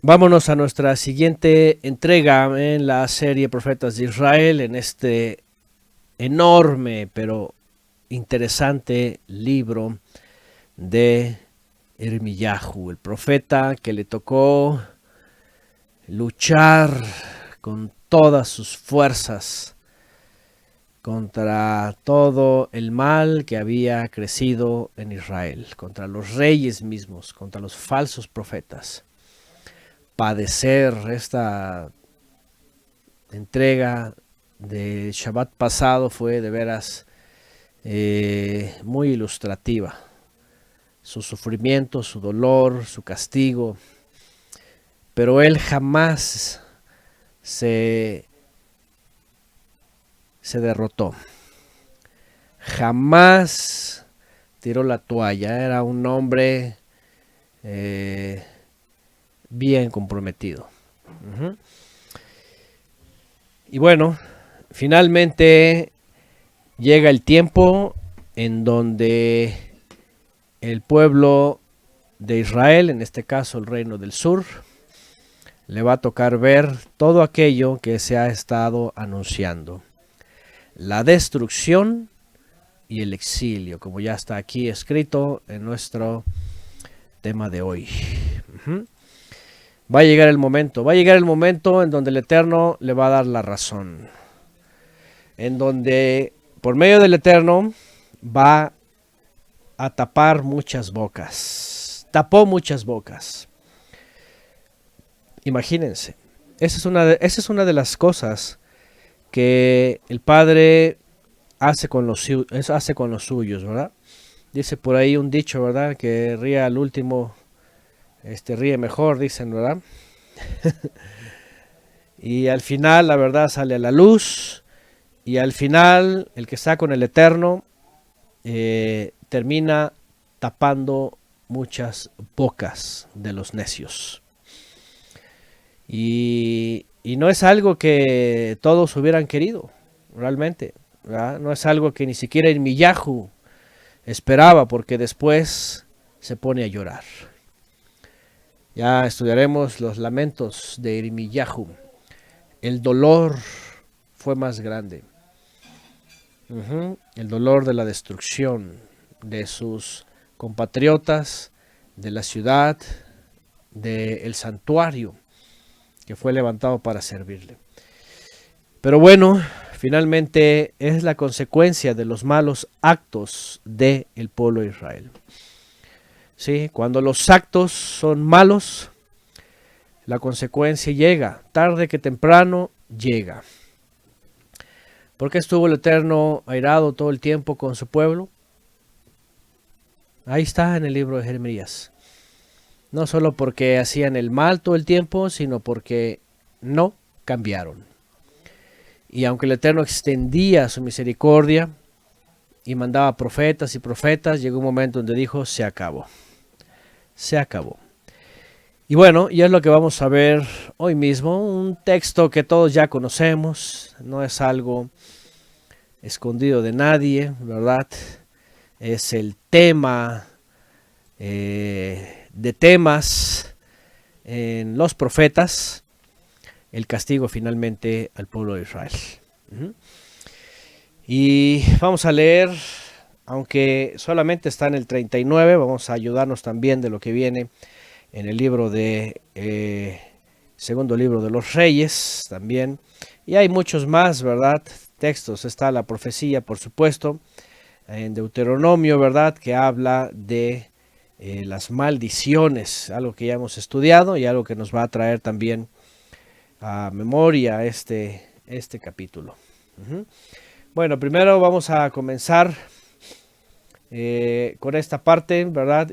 Vámonos a nuestra siguiente entrega en la serie Profetas de Israel, en este enorme pero interesante libro de Irmiyahu, el profeta que le tocó luchar con todas sus fuerzas contra todo el mal que había crecido en Israel, contra los reyes mismos, contra los falsos profetas. Padecer esta entrega de Shabbat pasado fue de veras muy ilustrativa. Su sufrimiento, su dolor, su castigo. Pero él jamás se derrotó. Jamás tiró la toalla. Era un hombre bien comprometido. Y bueno, finalmente llega el tiempo en donde el pueblo de Israel, en este caso el reino del sur, le va a tocar ver todo aquello que se ha estado anunciando. La destrucción y el exilio, como ya está aquí escrito en nuestro tema de hoy. Va a llegar el momento en donde el Eterno le va a dar la razón. En donde por medio del Eterno va a tapar muchas bocas. Tapó muchas bocas. Imagínense. Esa es una de las cosas que el Padre hace con los suyos, ¿verdad? Dice por ahí un dicho, ¿verdad? Que ríe al último, ríe mejor, dicen, ¿verdad? Y al final la verdad sale a la luz. Y al final el que está con el Eterno termina tapando muchas bocas de los necios. Y no es algo que todos hubieran querido, realmente, ¿verdad? No es algo que ni siquiera Irmiyahu esperaba, porque después se pone a llorar. Ya estudiaremos los lamentos de Irmiyahu. El dolor fue más grande. El dolor de la destrucción de sus compatriotas, de la ciudad, del santuario que fue levantado para servirle. Pero bueno, finalmente es la consecuencia de los malos actos del pueblo de Israel. ¿Sí? Cuando los actos son malos, la consecuencia llega, tarde que temprano llega. ¿Por qué estuvo el Eterno airado todo el tiempo con su pueblo? Ahí está en el libro de Jeremías. No solo porque hacían el mal todo el tiempo, sino porque no cambiaron. Y aunque el Eterno extendía su misericordia y mandaba profetas y profetas, llegó un momento donde dijo, se acabó. Se acabó. Y bueno, y es lo que vamos a ver hoy mismo, un texto que todos ya conocemos, no es algo escondido de nadie, ¿verdad? Es el tema de temas en los profetas, el castigo finalmente al pueblo de Israel. Y vamos a leer, aunque solamente está en el 39, vamos a ayudarnos también de lo que viene en el libro de segundo libro de los Reyes también. Y hay muchos más, ¿verdad? Textos, está la profecía, por supuesto, en Deuteronomio, ¿verdad? Que habla de las maldiciones, algo que ya hemos estudiado y algo que nos va a traer también a memoria este capítulo. Bueno, primero vamos a comenzar con esta parte, ¿verdad?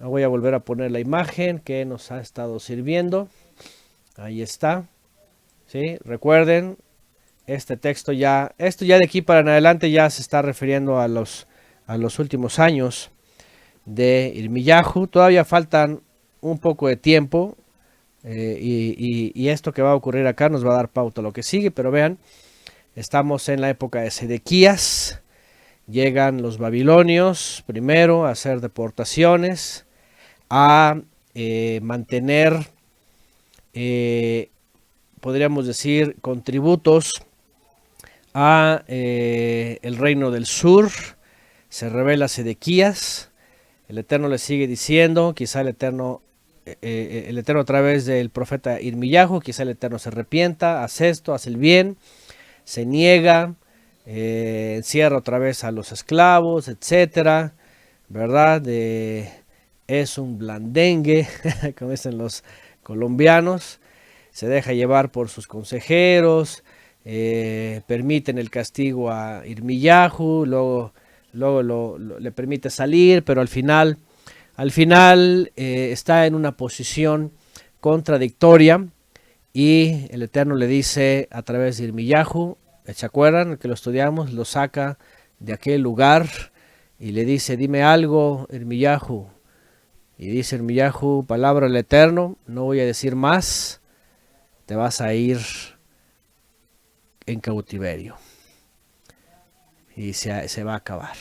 Voy a volver a poner la imagen que nos ha estado sirviendo. Ahí está. ¿Sí? Recuerden, esto ya de aquí para en adelante ya se está refiriendo a los últimos años de Irmiyahu. Todavía faltan un poco de tiempo y esto que va a ocurrir acá nos va a dar pauta a lo que sigue, pero vean, estamos en la época de Sedequías. Llegan los babilonios primero a hacer deportaciones, a mantener, podríamos decir, contributos a el reino del sur. Se revela Sedequías. El Eterno le sigue diciendo, quizá el Eterno a través del profeta Irmiyahu, quizá el Eterno se arrepienta, hace esto, hace el bien, se niega, encierra otra vez a los esclavos, etcétera, ¿verdad? Es un blandengue, como dicen los colombianos, se deja llevar por sus consejeros, permiten el castigo a Irmiyahu, luego le permite salir, pero al final está en una posición contradictoria, y el Eterno le dice a través de Irmiyahu, ¿se acuerdan? El que lo estudiamos, lo saca de aquel lugar y le dice, dime algo, Irmiyahu. Y dice Irmiyahu, palabra del Eterno, no voy a decir más, te vas a ir en cautiverio. Y se va a acabar.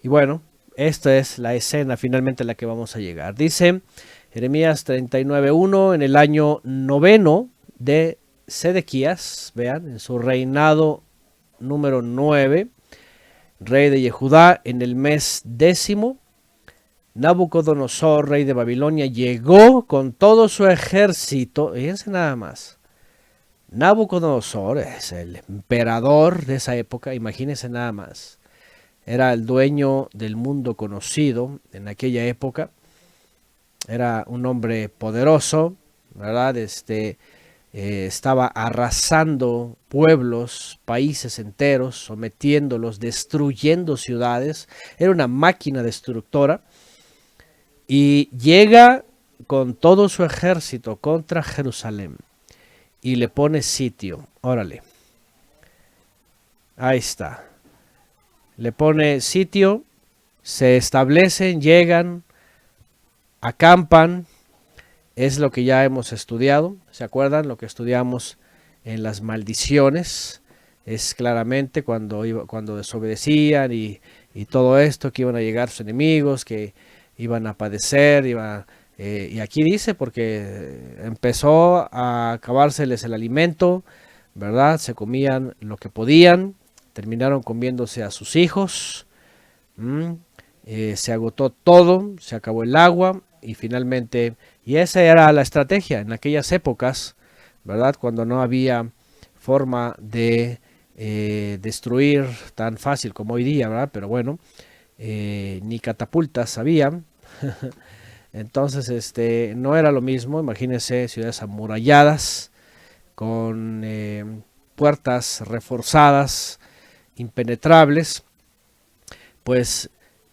Y bueno, esta es la escena finalmente a la que vamos a llegar. Dice Jeremías 39:1, en el año 9 de Sedequías, vean, en su reinado número 9, rey de Yehudá, en el mes 10, Nabucodonosor, rey de Babilonia, llegó con todo su ejército. Fíjense nada más. Nabucodonosor es el emperador de esa época, imagínense nada más. Era el dueño del mundo conocido en aquella época. Era un hombre poderoso, ¿verdad? Estaba arrasando pueblos, países enteros, sometiéndolos, destruyendo ciudades. Era una máquina destructora. Y llega con todo su ejército contra Jerusalén y le pone sitio. Órale. Ahí está. Le pone sitio, se establecen, llegan, acampan. Es lo que ya hemos estudiado. ¿Se acuerdan? Lo que estudiamos en las maldiciones. Es claramente cuando desobedecían y todo esto, que iban a llegar sus enemigos, que iban a padecer, y aquí dice, porque empezó a acabárseles el alimento, ¿verdad? Se comían lo que podían, terminaron comiéndose a sus hijos, se agotó todo, se acabó el agua, y finalmente, y esa era la estrategia en aquellas épocas, ¿verdad? Cuando no había forma de destruir tan fácil como hoy día, ¿verdad? Pero bueno, ni catapultas había. Entonces no era lo mismo. Imagínense ciudades amuralladas con puertas reforzadas, impenetrables, pues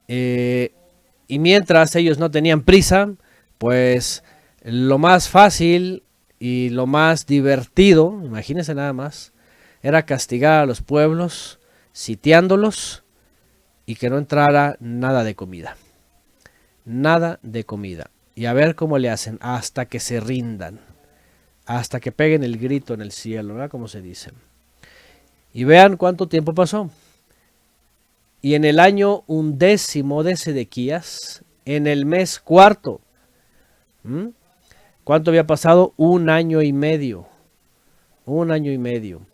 y mientras ellos no tenían prisa, pues lo más fácil y lo más divertido, imagínense nada más, era castigar a los pueblos, sitiándolos, y que no entrara nada de comida. Nada de comida. Y a ver cómo le hacen hasta que se rindan. Hasta que peguen el grito en el cielo, ¿verdad? Como se dice. Y vean cuánto tiempo pasó. Y en el año 11 de Sedequías, en el mes 4, ¿cuánto había pasado? 1 año y medio. 1 año y medio.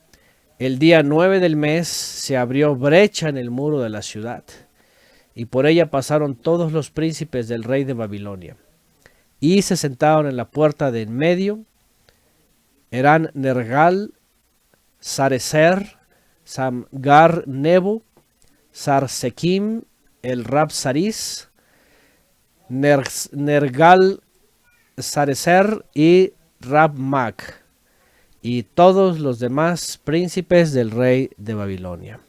El día 9 del mes se abrió brecha en el muro de la ciudad, y por ella pasaron todos los príncipes del rey de Babilonia, y se sentaron en la puerta de en medio. Eran Nergal, Sarecer, Samgar Nebo, Sarsekim, el Rabsaris, Nergal, Sarecer y Rabmac, y todos los demás príncipes del rey de Babilonia.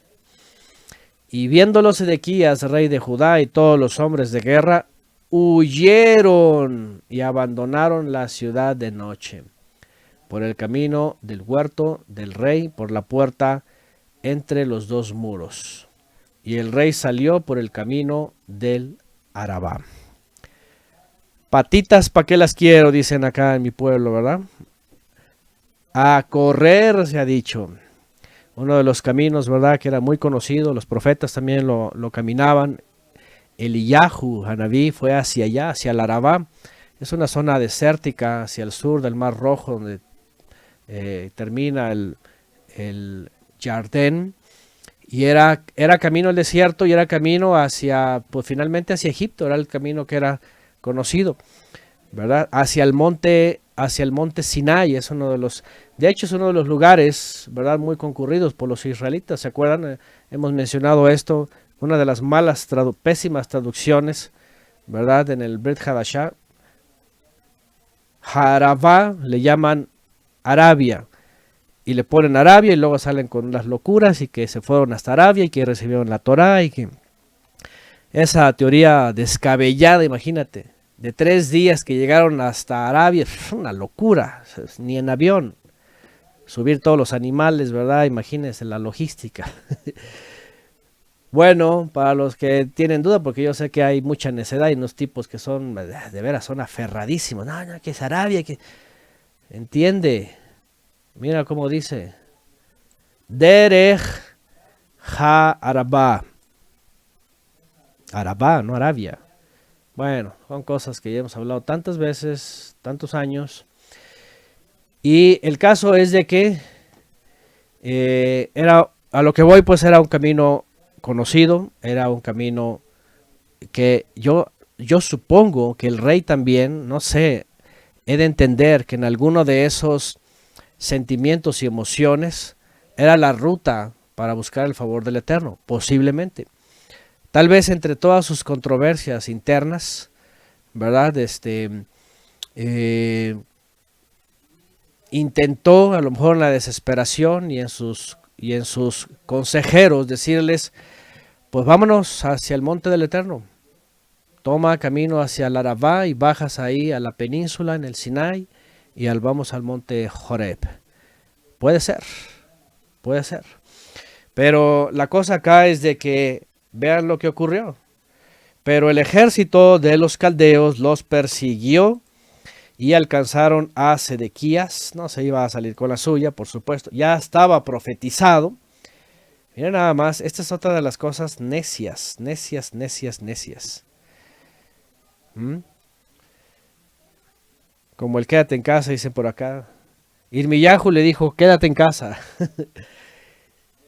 Y viéndolo Sedequías, rey de Judá, y todos los hombres de guerra, huyeron y abandonaron la ciudad de noche, por el camino del huerto del rey, por la puerta entre los dos muros. Y el rey salió por el camino del Arabá. Patitas, ¿para qué las quiero? Dicen acá en mi pueblo, ¿verdad? A correr, se ha dicho. Uno de los caminos, ¿verdad?, que era muy conocido, los profetas también lo caminaban. Eliyahu, Hanabí, fue hacia allá, hacia el Arabá, Es una zona desértica hacia el sur del Mar Rojo, donde termina el Jardín. Y era camino al desierto y era camino hacia, pues finalmente hacia Egipto, era el camino que era conocido, ¿verdad? Hacia el monte Sinai, es uno de los, de hecho es uno de los lugares, ¿verdad? Muy concurridos por los israelitas, ¿se acuerdan? Hemos mencionado esto, una de las pésimas traducciones, ¿verdad? En el Brit Hadashah, Harabá le llaman Arabia, y le ponen Arabia y luego salen con las locuras y que se fueron hasta Arabia y que recibieron la Torá y que esa teoría descabellada, imagínate, de 3 días que llegaron hasta Arabia, una locura, ni en avión, subir todos los animales, ¿verdad? Imagínense la logística. Bueno, para los que tienen duda, porque yo sé que hay mucha necedad y unos tipos que son, de veras, son aferradísimos, no, no, que es Arabia, que entiende. Mira cómo dice, Derech ha-Arabá. Arabá, no Arabia. Bueno, son cosas que ya hemos hablado tantas veces, tantos años. Y el caso es de que a lo que voy, pues era un camino conocido, era un camino que yo supongo que el rey también, no sé, he de entender que en alguno de esos sentimientos y emociones era la ruta para buscar el favor del Eterno, posiblemente. Tal vez entre todas sus controversias internas, ¿verdad? Intentó a lo mejor en la desesperación y en sus consejeros decirles, pues vámonos hacia el monte del Eterno. Toma camino hacia el Arabá y bajas ahí a la península en el Sinai y vamos al monte Horeb. Puede ser, puede ser. Pero la cosa acá es de que vean lo que ocurrió. Pero el ejército de los caldeos los persiguió y alcanzaron a Sedequías. No se iba a salir con la suya, por supuesto. Ya estaba profetizado. Miren nada más, esta es otra de las cosas necias, necias, necias, necias. Como el quédate en casa, dicen por acá. Irmiyahu le dijo, quédate en casa.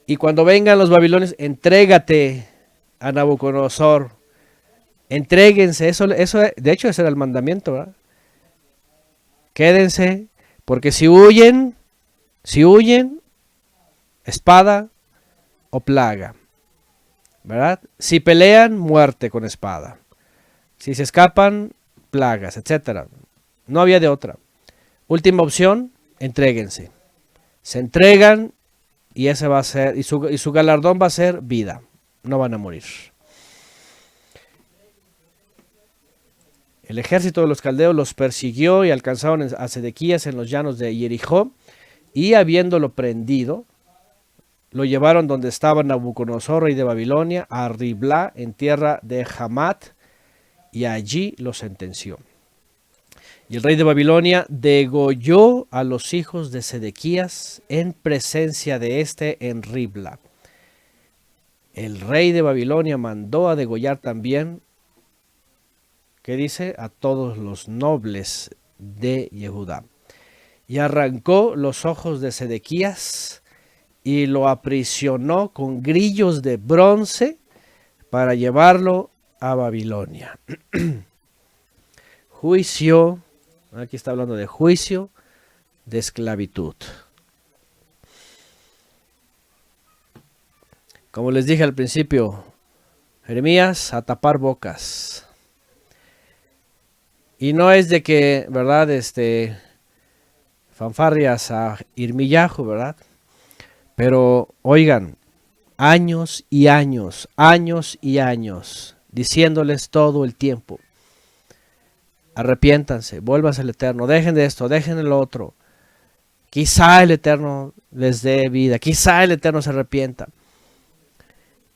Y cuando vengan los babilonios, entrégate a Nabucodonosor. Entréguense, eso, de hecho ese era el mandamiento, ¿verdad? Quédense, porque si huyen, espada o plaga, ¿verdad? Si pelean, muerte con espada. Si se escapan, plagas, etcétera. No había de otra. Última opción, entréguense. Se entregan y ese va a ser, y su galardón va a ser vida. No van a morir. El ejército de los caldeos los persiguió y alcanzaron a Sedequías en los llanos de Jericó, y habiéndolo prendido, lo llevaron donde estaba Nabucodonosor, rey de Babilonia, a Riblá, en tierra de Hamat, y allí lo sentenció. Y el rey de Babilonia degolló a los hijos de Sedequías en presencia de en Ribla. El rey de Babilonia mandó a degollar también, ¿qué dice? A todos los nobles de Yehudá. Y arrancó los ojos de Sedequías y lo aprisionó con grillos de bronce para llevarlo a Babilonia. Juicio, aquí está hablando de juicio de esclavitud. Como les dije al principio, Jeremías, a tapar bocas. Y no es de que, ¿verdad? Fanfarrias a Irmiyahu, ¿verdad? Pero, oigan, años y años, diciéndoles todo el tiempo, arrepiéntanse, vuélvanse al Eterno, dejen de esto, dejen el otro. Quizá el Eterno les dé vida, quizá el Eterno se arrepienta.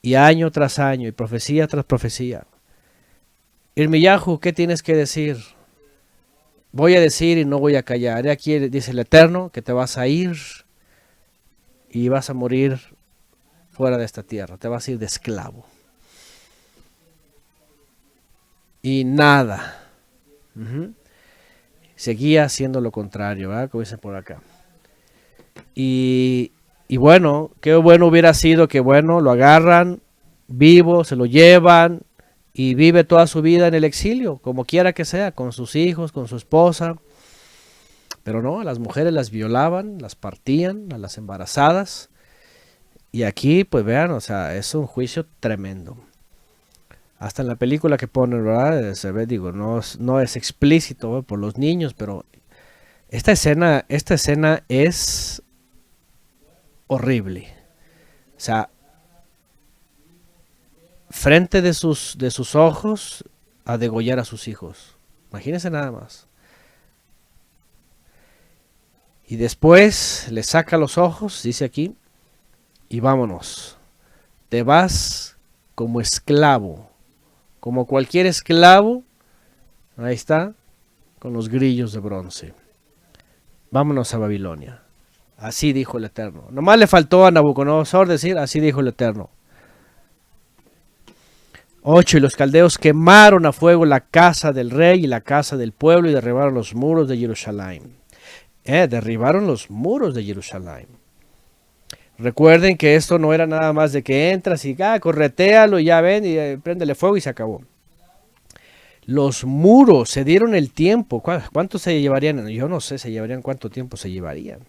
Y año tras año, y profecía tras profecía. Irmiyahu, ¿qué tienes que decir? Voy a decir y no voy a callar. Aquí dice el Eterno que te vas a ir y vas a morir fuera de esta tierra. Te vas a ir de esclavo. Y nada. seguía haciendo lo contrario, ¿verdad? Como dicen por acá. Y bueno, qué bueno hubiera sido que bueno, lo agarran vivo, se lo llevan y vive toda su vida en el exilio, como quiera que sea, con sus hijos, con su esposa. Pero no, a las mujeres las violaban, las partían, a las embarazadas. Y aquí, pues vean, o sea, es un juicio tremendo. Hasta en la película que ponen, ¿verdad? Se ve, digo, no es explícito, por los niños, pero esta escena es horrible. O sea, frente de sus ojos a degollar a sus hijos. Imagínense nada más. Y después le saca los ojos, dice aquí, y vámonos. Te vas como esclavo, como cualquier esclavo. Ahí está, con los grillos de bronce. Vámonos a Babilonia. Así dijo el Eterno. Nomás le faltó a Nabucodonosor decir, así dijo el Eterno. 8. Y los caldeos quemaron a fuego la casa del rey y la casa del pueblo y derribaron los muros de Jerusalén. Derribaron los muros de Jerusalén. Recuerden que esto no era nada más de que entras y corretéalo y ya ven y préndele fuego y se acabó. Los muros se dieron el tiempo. ¿Cuánto se llevarían? Yo no sé, se llevarían cuánto tiempo se llevarían.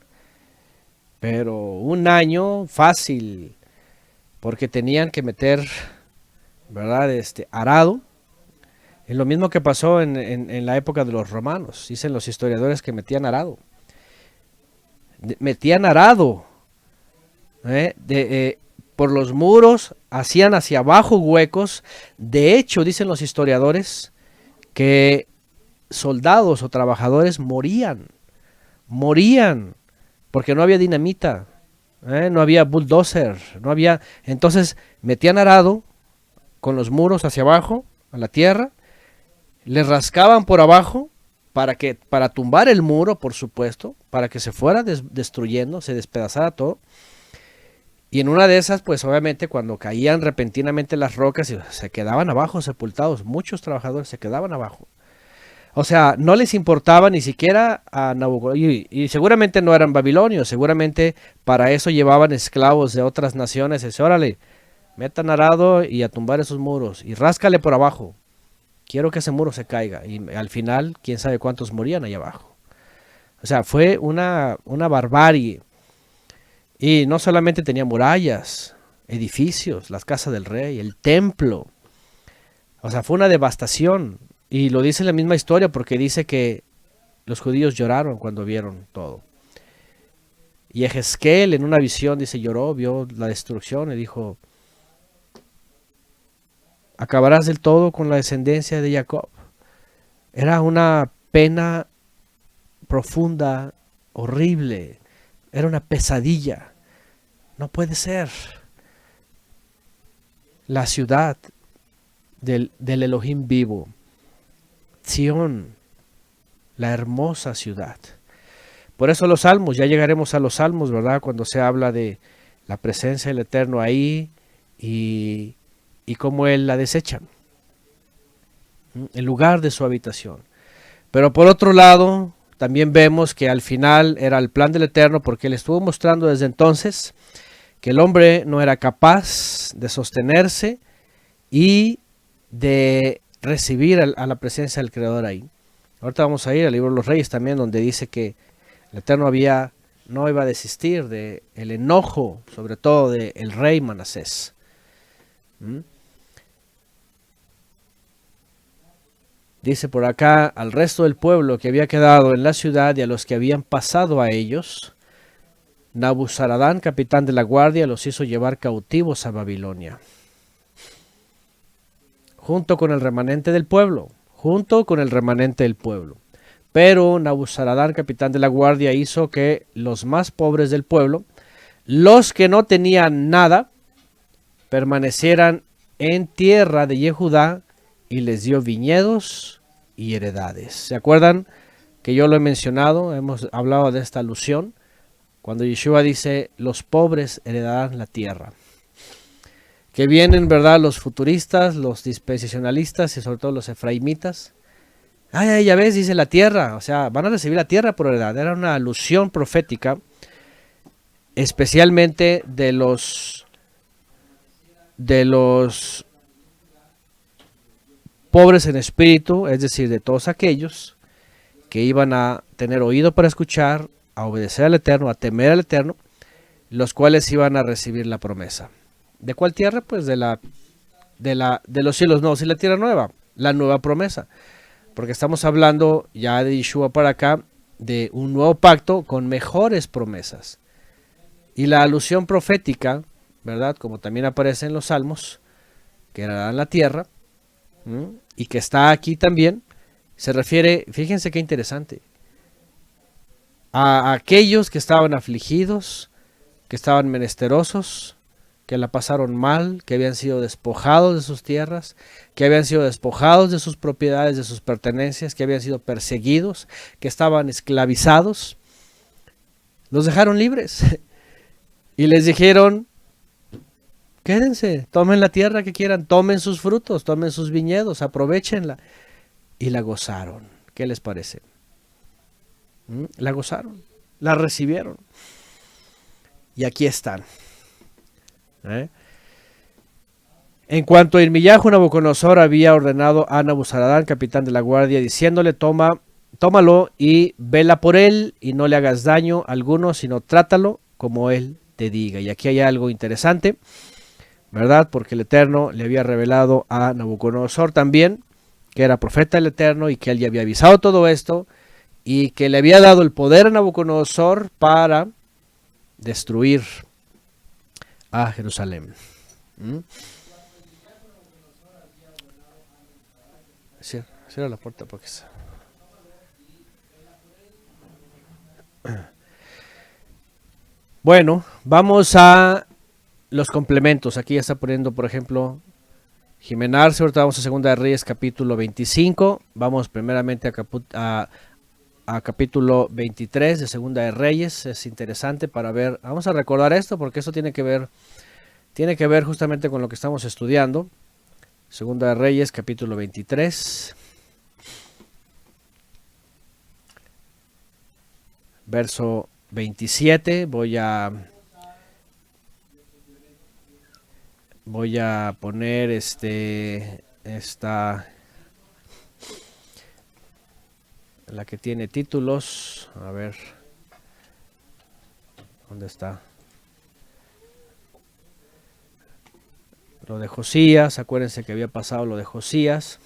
Pero un año fácil, porque tenían que meter, ¿verdad? Arado. Es lo mismo que pasó en la época de los romanos. Dicen los historiadores que metían arado. Metían arado por los muros, hacían hacia abajo huecos. De hecho, dicen los historiadores que soldados o trabajadores morían porque no había dinamita, no había bulldozer, no había. Entonces metían arado con los muros hacia abajo a la tierra, le rascaban por abajo para tumbar el muro, por supuesto, para que se fuera destruyendo, se despedazara todo. Y en una de esas, pues obviamente cuando caían repentinamente las rocas, se quedaban abajo sepultados. Muchos trabajadores se quedaban abajo. O sea, no les importaba ni siquiera a Nabucodonosor. Y seguramente no eran babilonios. Seguramente para eso llevaban esclavos de otras naciones. Dice, órale, metan arado y a tumbar esos muros. Y ráscale por abajo. Quiero que ese muro se caiga. Y al final, quién sabe cuántos morían ahí abajo. O sea, fue una barbarie. Y no solamente tenía murallas, edificios, las casas del rey, el templo. O sea, fue una devastación. Y lo dice la misma historia porque dice que los judíos lloraron cuando vieron todo. Y Ezequiel en una visión dice, lloró, vio la destrucción y dijo, acabarás del todo con la descendencia de Jacob. Era una pena profunda, horrible. Era una pesadilla. No puede ser. La ciudad del Elohim vivo. Sión, la hermosa ciudad. Por eso los salmos, ya llegaremos a los salmos, ¿verdad? Cuando se habla de la presencia del Eterno ahí y cómo Él la desecha. El lugar de su habitación. Pero por otro lado, también vemos que al final era el plan del Eterno porque Él estuvo mostrando desde entonces que el hombre no era capaz de sostenerse y de recibir a la presencia del Creador ahí. Ahorita vamos a ir al libro de los Reyes también, donde dice que el Eterno no iba a desistir del enojo, sobre todo del rey Manasés. Dice por acá, al resto del pueblo que había quedado en la ciudad y a los que habían pasado a ellos, Nabuzaradán, capitán de la guardia, los hizo llevar cautivos a Babilonia. Junto con el remanente del pueblo. Pero Nabuzaradán, capitán de la guardia, hizo que los más pobres del pueblo, los que no tenían nada, permanecieran en tierra de Yehudá y les dio viñedos y heredades. ¿Se acuerdan que yo lo he mencionado? Hemos hablado de esta alusión. Cuando Yeshua dice, los pobres heredarán la tierra. Que vienen, ¿verdad? Los futuristas, los dispensacionalistas y sobre todo los efraimitas, Ay, ay, ya ves, dice la tierra, o sea, van a recibir la tierra por heredad. Era una alusión profética, especialmente de los pobres en espíritu, es decir, de todos aquellos que iban a tener oído para escuchar, a obedecer al Eterno, a temer al Eterno, los cuales iban a recibir la promesa. ¿De cuál tierra? Pues de los cielos nuevos y la tierra nueva, la nueva promesa. Porque estamos hablando ya de Yeshua para acá, de un nuevo pacto con mejores promesas. Y la alusión profética, ¿verdad? Como también aparece en los Salmos, que era la tierra, y que está aquí también, se refiere, fíjense qué interesante, a aquellos que estaban afligidos, que estaban menesterosos, que la pasaron mal, que habían sido despojados de sus tierras, que habían sido despojados de sus propiedades, de sus pertenencias, que habían sido perseguidos, que estaban esclavizados. Los dejaron libres y les dijeron: quédense, tomen la tierra que quieran, tomen sus frutos, tomen sus viñedos, aprovechenla. Y la gozaron. ¿Qué les parece? La gozaron, la recibieron. Y aquí están. En cuanto a Irmiyahu, Nabucodonosor había ordenado a Nabuzaradán, capitán de la guardia, diciéndole: tómalo y vela por él, y no le hagas daño alguno, sino trátalo como él te diga. Y aquí hay algo interesante, ¿verdad? Porque el Eterno le había revelado a Nabucodonosor también que era profeta del Eterno y que él ya había avisado todo esto y que le había dado el poder a Nabucodonosor para destruir a Jerusalén. Cierra la puerta porque Bueno, vamos a los complementos. Aquí ya está poniendo, por ejemplo, Jimenarse. Ahorita vamos a Segunda de Reyes, capítulo 25. Vamos primeramente a capítulo 23 de Segunda de Reyes. Es interesante para ver. Vamos a recordar esto porque esto tiene que ver justamente con lo que estamos estudiando. Segunda de Reyes, capítulo 23. Verso 27. Voy a poner esta, la que tiene títulos. A ver, ¿dónde está? Lo de Josías. Acuérdense que había pasado lo de Josías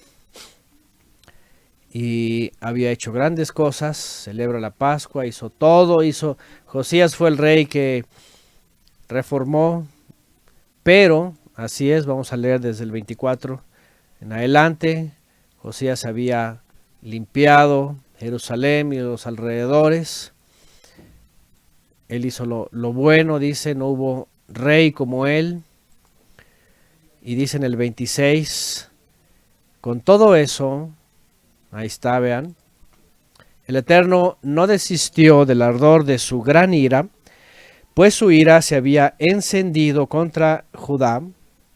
y había hecho grandes cosas. Celebra la Pascua, hizo todo, Josías fue el rey que reformó, pero así es, vamos a leer desde el 24 en adelante. Josías había limpiado Jerusalén y los alrededores. Él hizo lo bueno, dice, no hubo rey como él. Y dice en el 26, con todo eso, ahí está, vean, el Eterno no desistió del ardor de su gran ira, pues su ira se había encendido contra Judá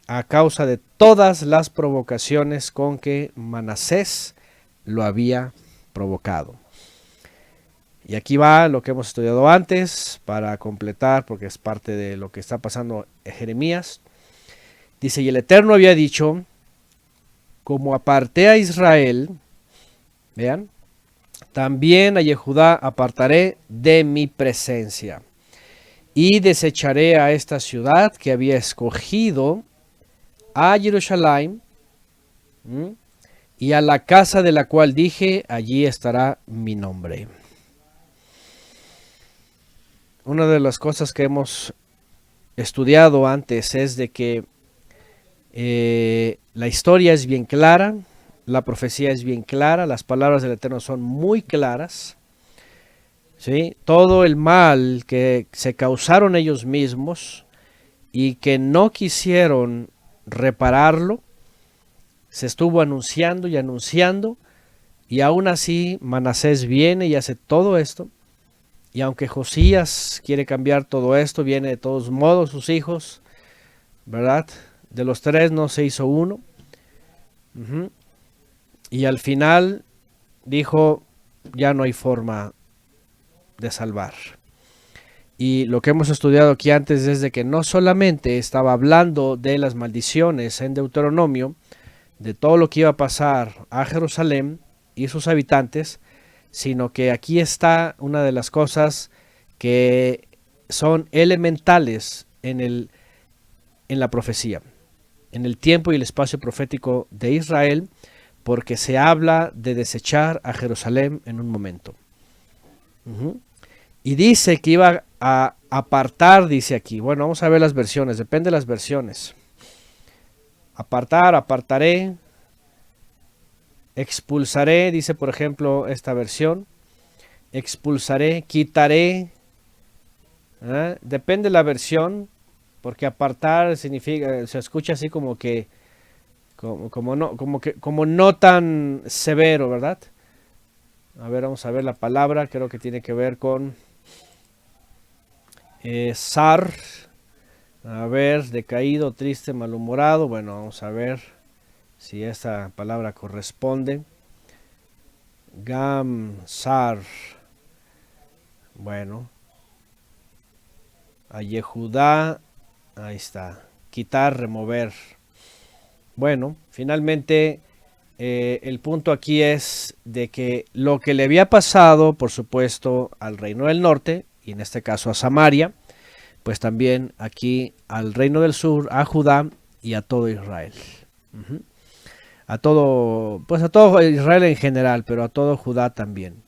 a causa de todas las provocaciones con que Manasés lo había provocado. Y aquí va lo que hemos estudiado antes para completar, porque es parte de lo que está pasando en Jeremías. Dice: y el Eterno había dicho: como aparté a Israel, vean, también a Yehudá apartaré de mi presencia, y desecharé a esta ciudad que había escogido, a Jerusalén, y a la casa de la cual dije: allí estará mi nombre. Una de las cosas que hemos estudiado antes es de que la historia es bien clara, la profecía es bien clara, las palabras del Eterno son muy claras, ¿sí? Todo el mal que se causaron ellos mismos y que no quisieron repararlo, se estuvo anunciando y anunciando, y aún así Manasés viene y hace todo esto. Y aunque Josías quiere cambiar todo esto, viene de todos modos sus hijos, ¿verdad? De los tres no se hizo uno. Y al final dijo, ya no hay forma de salvar. Y lo que hemos estudiado aquí antes es de que no solamente estaba hablando de las maldiciones en Deuteronomio, de todo lo que iba a pasar a Jerusalén y sus habitantes, sino que aquí está una de las cosas que son elementales en la profecía, en el tiempo y el espacio profético de Israel, porque se habla de desechar a Jerusalén en un momento. Y dice que iba a apartar, dice aquí. Bueno, vamos a ver las versiones, depende de las versiones. Apartar, apartaré, expulsaré, dice por ejemplo esta versión. Expulsaré, quitaré. Depende de la versión, porque apartar significa, se escucha así como que, como no tan severo, ¿verdad? A ver, vamos a ver la palabra, creo que tiene que ver con zar. A ver, decaído, triste, malhumorado. Bueno, vamos a ver si esta palabra corresponde. Gamsar. Bueno. A Yehudá. Ahí está. Quitar, remover. Bueno, finalmente el punto aquí es de que lo que le había pasado, por supuesto, al reino del norte, y en este caso a Samaria, pues también aquí al reino del sur, a Judá y a todo Israel. A todo Israel en general, pero a todo Judá también.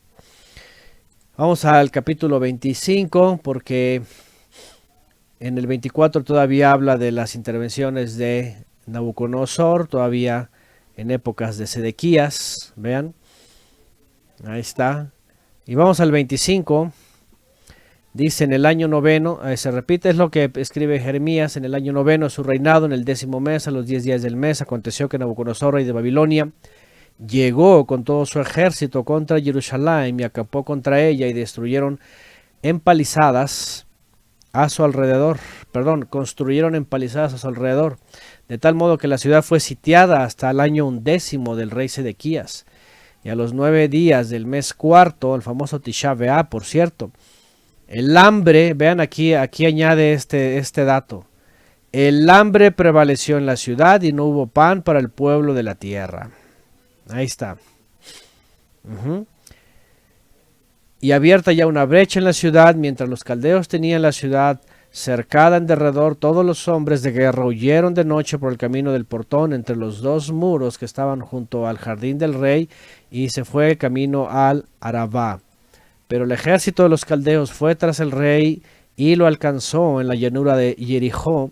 Vamos al capítulo 25, porque en el 24 todavía habla de las intervenciones de Nabucodonosor, todavía en épocas de Sedequías, vean, ahí está. Y vamos al 25. Dice en el año noveno, se repite, es lo que escribe Jeremías, en el año noveno de su reinado, en el 10º mes, a los 10 días del mes, aconteció que Nabucodonosor, rey de Babilonia, llegó con todo su ejército contra Jerusalén y acampó contra ella y destruyeron empalizadas a su alrededor, construyeron empalizadas a su alrededor, de tal modo que la ciudad fue sitiada hasta el año 11 del rey Sedequías, y a los 9 días del mes cuarto, el famoso Tisha B'Av, por cierto, el hambre, vean aquí añade este dato. El hambre prevaleció en la ciudad y no hubo pan para el pueblo de la tierra. Ahí está. Y abierta ya una brecha en la ciudad, mientras los caldeos tenían la ciudad cercada en derredor, todos los hombres de guerra huyeron de noche por el camino del portón entre los dos muros que estaban junto al jardín del rey y se fue camino al Arabá. Pero el ejército de los caldeos fue tras el rey y lo alcanzó en la llanura de Jericó,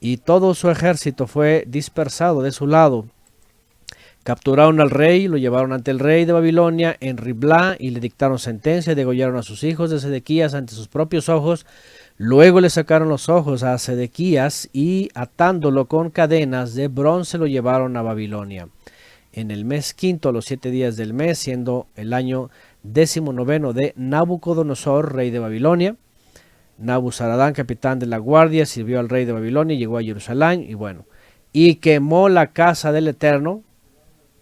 y todo su ejército fue dispersado de su lado. Capturaron al rey, lo llevaron ante el rey de Babilonia en Riblá y le dictaron sentencia, degollaron a sus hijos de Sedequías ante sus propios ojos. Luego le sacaron los ojos a Sedequías y atándolo con cadenas de bronce lo llevaron a Babilonia. En el mes quinto, a los 7 días del mes, siendo el año 19 de Nabucodonosor, rey de Babilonia. Nabuzaradán, capitán de la guardia, sirvió al rey de Babilonia, llegó a Jerusalén y quemó la casa del Eterno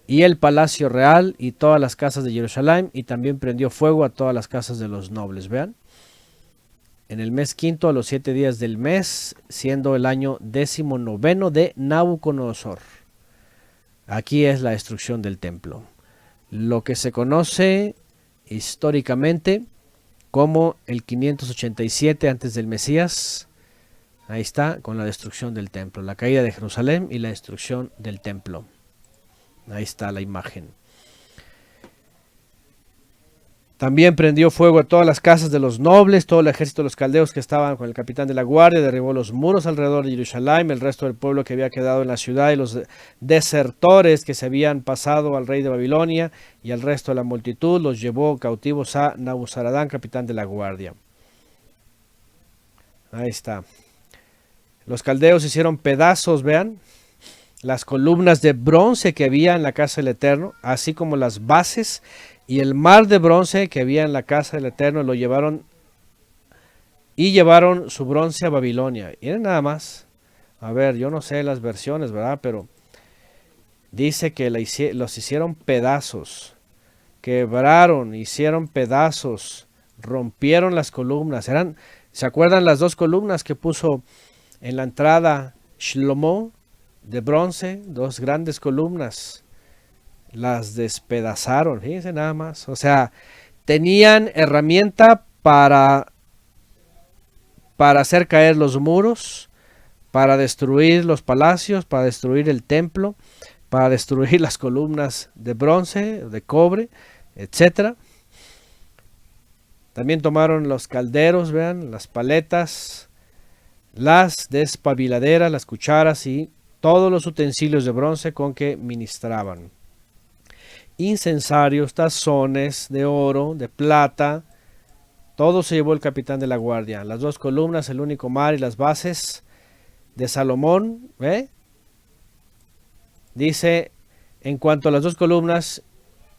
y el palacio real y todas las casas de Jerusalén, y también prendió fuego a todas las casas de los nobles. Vean, en el mes quinto, a los 7 días del mes, siendo el año 19 de Nabucodonosor. Aquí es la destrucción del templo, lo que se conoce históricamente como el 587 antes del Mesías. Ahí está, con la destrucción del templo, la caída de Jerusalén y la destrucción del templo. Ahí está la imagen. También prendió fuego a todas las casas de los nobles, todo el ejército de los caldeos que estaban con el capitán de la guardia, derribó los muros alrededor de Jerusalén, el resto del pueblo que había quedado en la ciudad y los desertores que se habían pasado al rey de Babilonia y al resto de la multitud los llevó cautivos a Nabuzaradán, capitán de la guardia. Ahí está. Los caldeos hicieron pedazos, vean, las columnas de bronce que había en la casa del Eterno, así como las bases y el mar de bronce que había en la casa del Eterno, lo llevaron y llevaron su bronce a Babilonia. Miren nada más. A ver, yo no sé las versiones, ¿verdad? Pero dice que los hicieron pedazos. quebraron, hicieron pedazos, rompieron las columnas. ¿Se acuerdan las dos columnas que puso en la entrada Shlomo de bronce? Dos grandes columnas. Las despedazaron, fíjense nada más. O sea, tenían herramienta para hacer caer los muros, para destruir los palacios, para destruir el templo, para destruir las columnas de bronce, de cobre, etcétera. También tomaron los calderos, vean, las paletas, las despabiladeras, las cucharas y todos los utensilios de bronce con que ministraban. Incensarios, tazones de oro, de plata, todo se llevó el capitán de la guardia. Las dos columnas, el único mar y las bases de Salomón, dice, en cuanto a las dos columnas,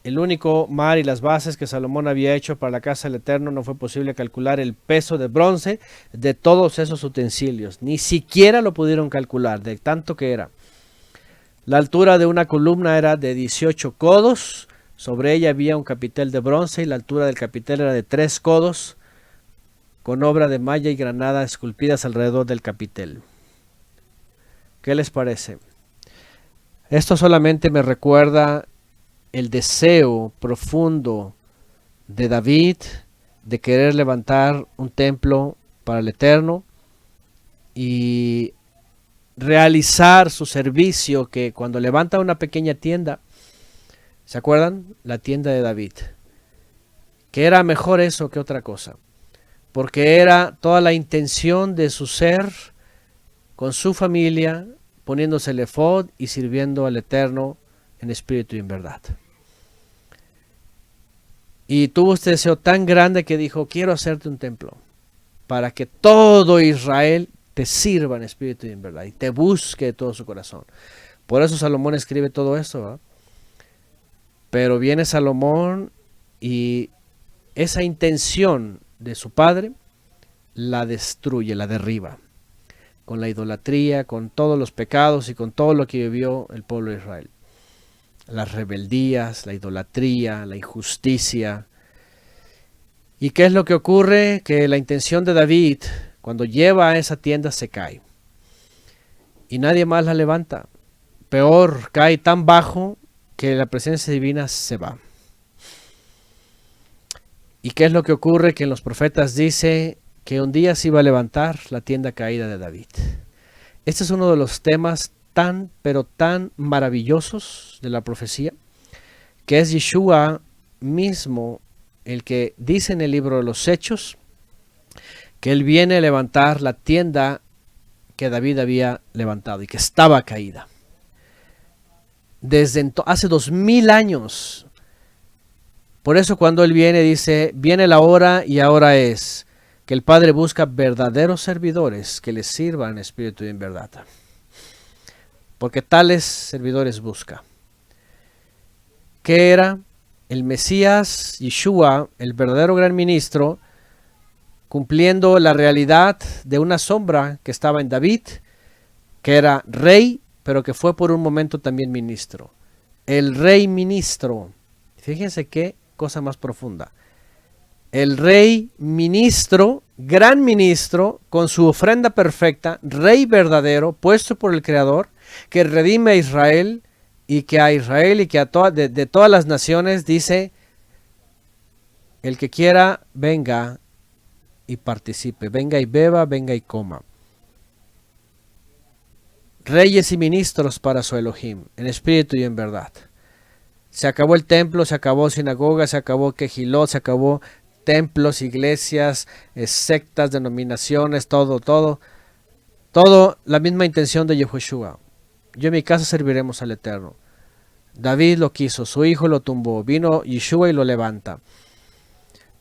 el único mar y las bases que Salomón había hecho para la casa del Eterno, no fue posible calcular el peso de bronce de todos esos utensilios. Ni siquiera lo pudieron calcular, de tanto que era. La altura de una columna era de 18 codos, sobre ella había un capitel de bronce y la altura del capitel era de 3 codos, con obra de malla y granada esculpidas alrededor del capitel. ¿Qué les parece? Esto solamente me recuerda el deseo profundo de David de querer levantar un templo para el Eterno y realizar su servicio, que cuando levanta una pequeña tienda, ¿se acuerdan? La tienda de David, que era mejor eso que otra cosa, porque era toda la intención de su ser con su familia, poniéndose el efod y sirviendo al Eterno en espíritu y en verdad. Y tuvo este deseo tan grande que dijo, quiero hacerte un templo para que todo Israel te sirva en espíritu y en verdad y te busque de todo su corazón. Por eso Salomón escribe todo esto, ¿verdad? Pero viene Salomón y esa intención de su padre la destruye, la derriba, con la idolatría, con todos los pecados y con todo lo que vivió el pueblo de Israel. Las rebeldías, la idolatría, la injusticia. ¿Y qué es lo que ocurre? Que la intención de David, cuando lleva a esa tienda, se cae. Y nadie más la levanta. Peor, cae tan bajo que la presencia divina se va. ¿Y qué es lo que ocurre? Que en los profetas dice que un día se iba a levantar la tienda caída de David. Este es uno de los temas tan, pero tan maravillosos de la profecía, que es Yeshua mismo el que dice en el libro de los Hechos que él viene a levantar la tienda que David había levantado y que estaba caída. Desde hace 2000 años. Por eso cuando él viene dice, viene la hora y ahora es, que el Padre busca verdaderos servidores que le sirvan en espíritu y en verdad. Porque tales servidores busca. ¿Qué era? El Mesías, Yeshua, el verdadero gran ministro, cumpliendo la realidad de una sombra que estaba en David, que era rey, pero que fue por un momento también ministro. El rey ministro. Fíjense qué cosa más profunda. El rey ministro, gran ministro, con su ofrenda perfecta, rey verdadero, puesto por el Creador, que redime a Israel y que a Israel y que a de todas las naciones dice, el que quiera venga y participe, venga y beba, venga y coma. Reyes y ministros para su Elohim, en espíritu y en verdad. Se acabó el templo, se acabó sinagoga, se acabó Kehilot, se acabó templos, iglesias, sectas, denominaciones, todo, la misma intención de Yehoshua. Yo en mi casa serviremos al Eterno. David lo quiso, su hijo lo tumbó, vino Yeshua y lo levanta.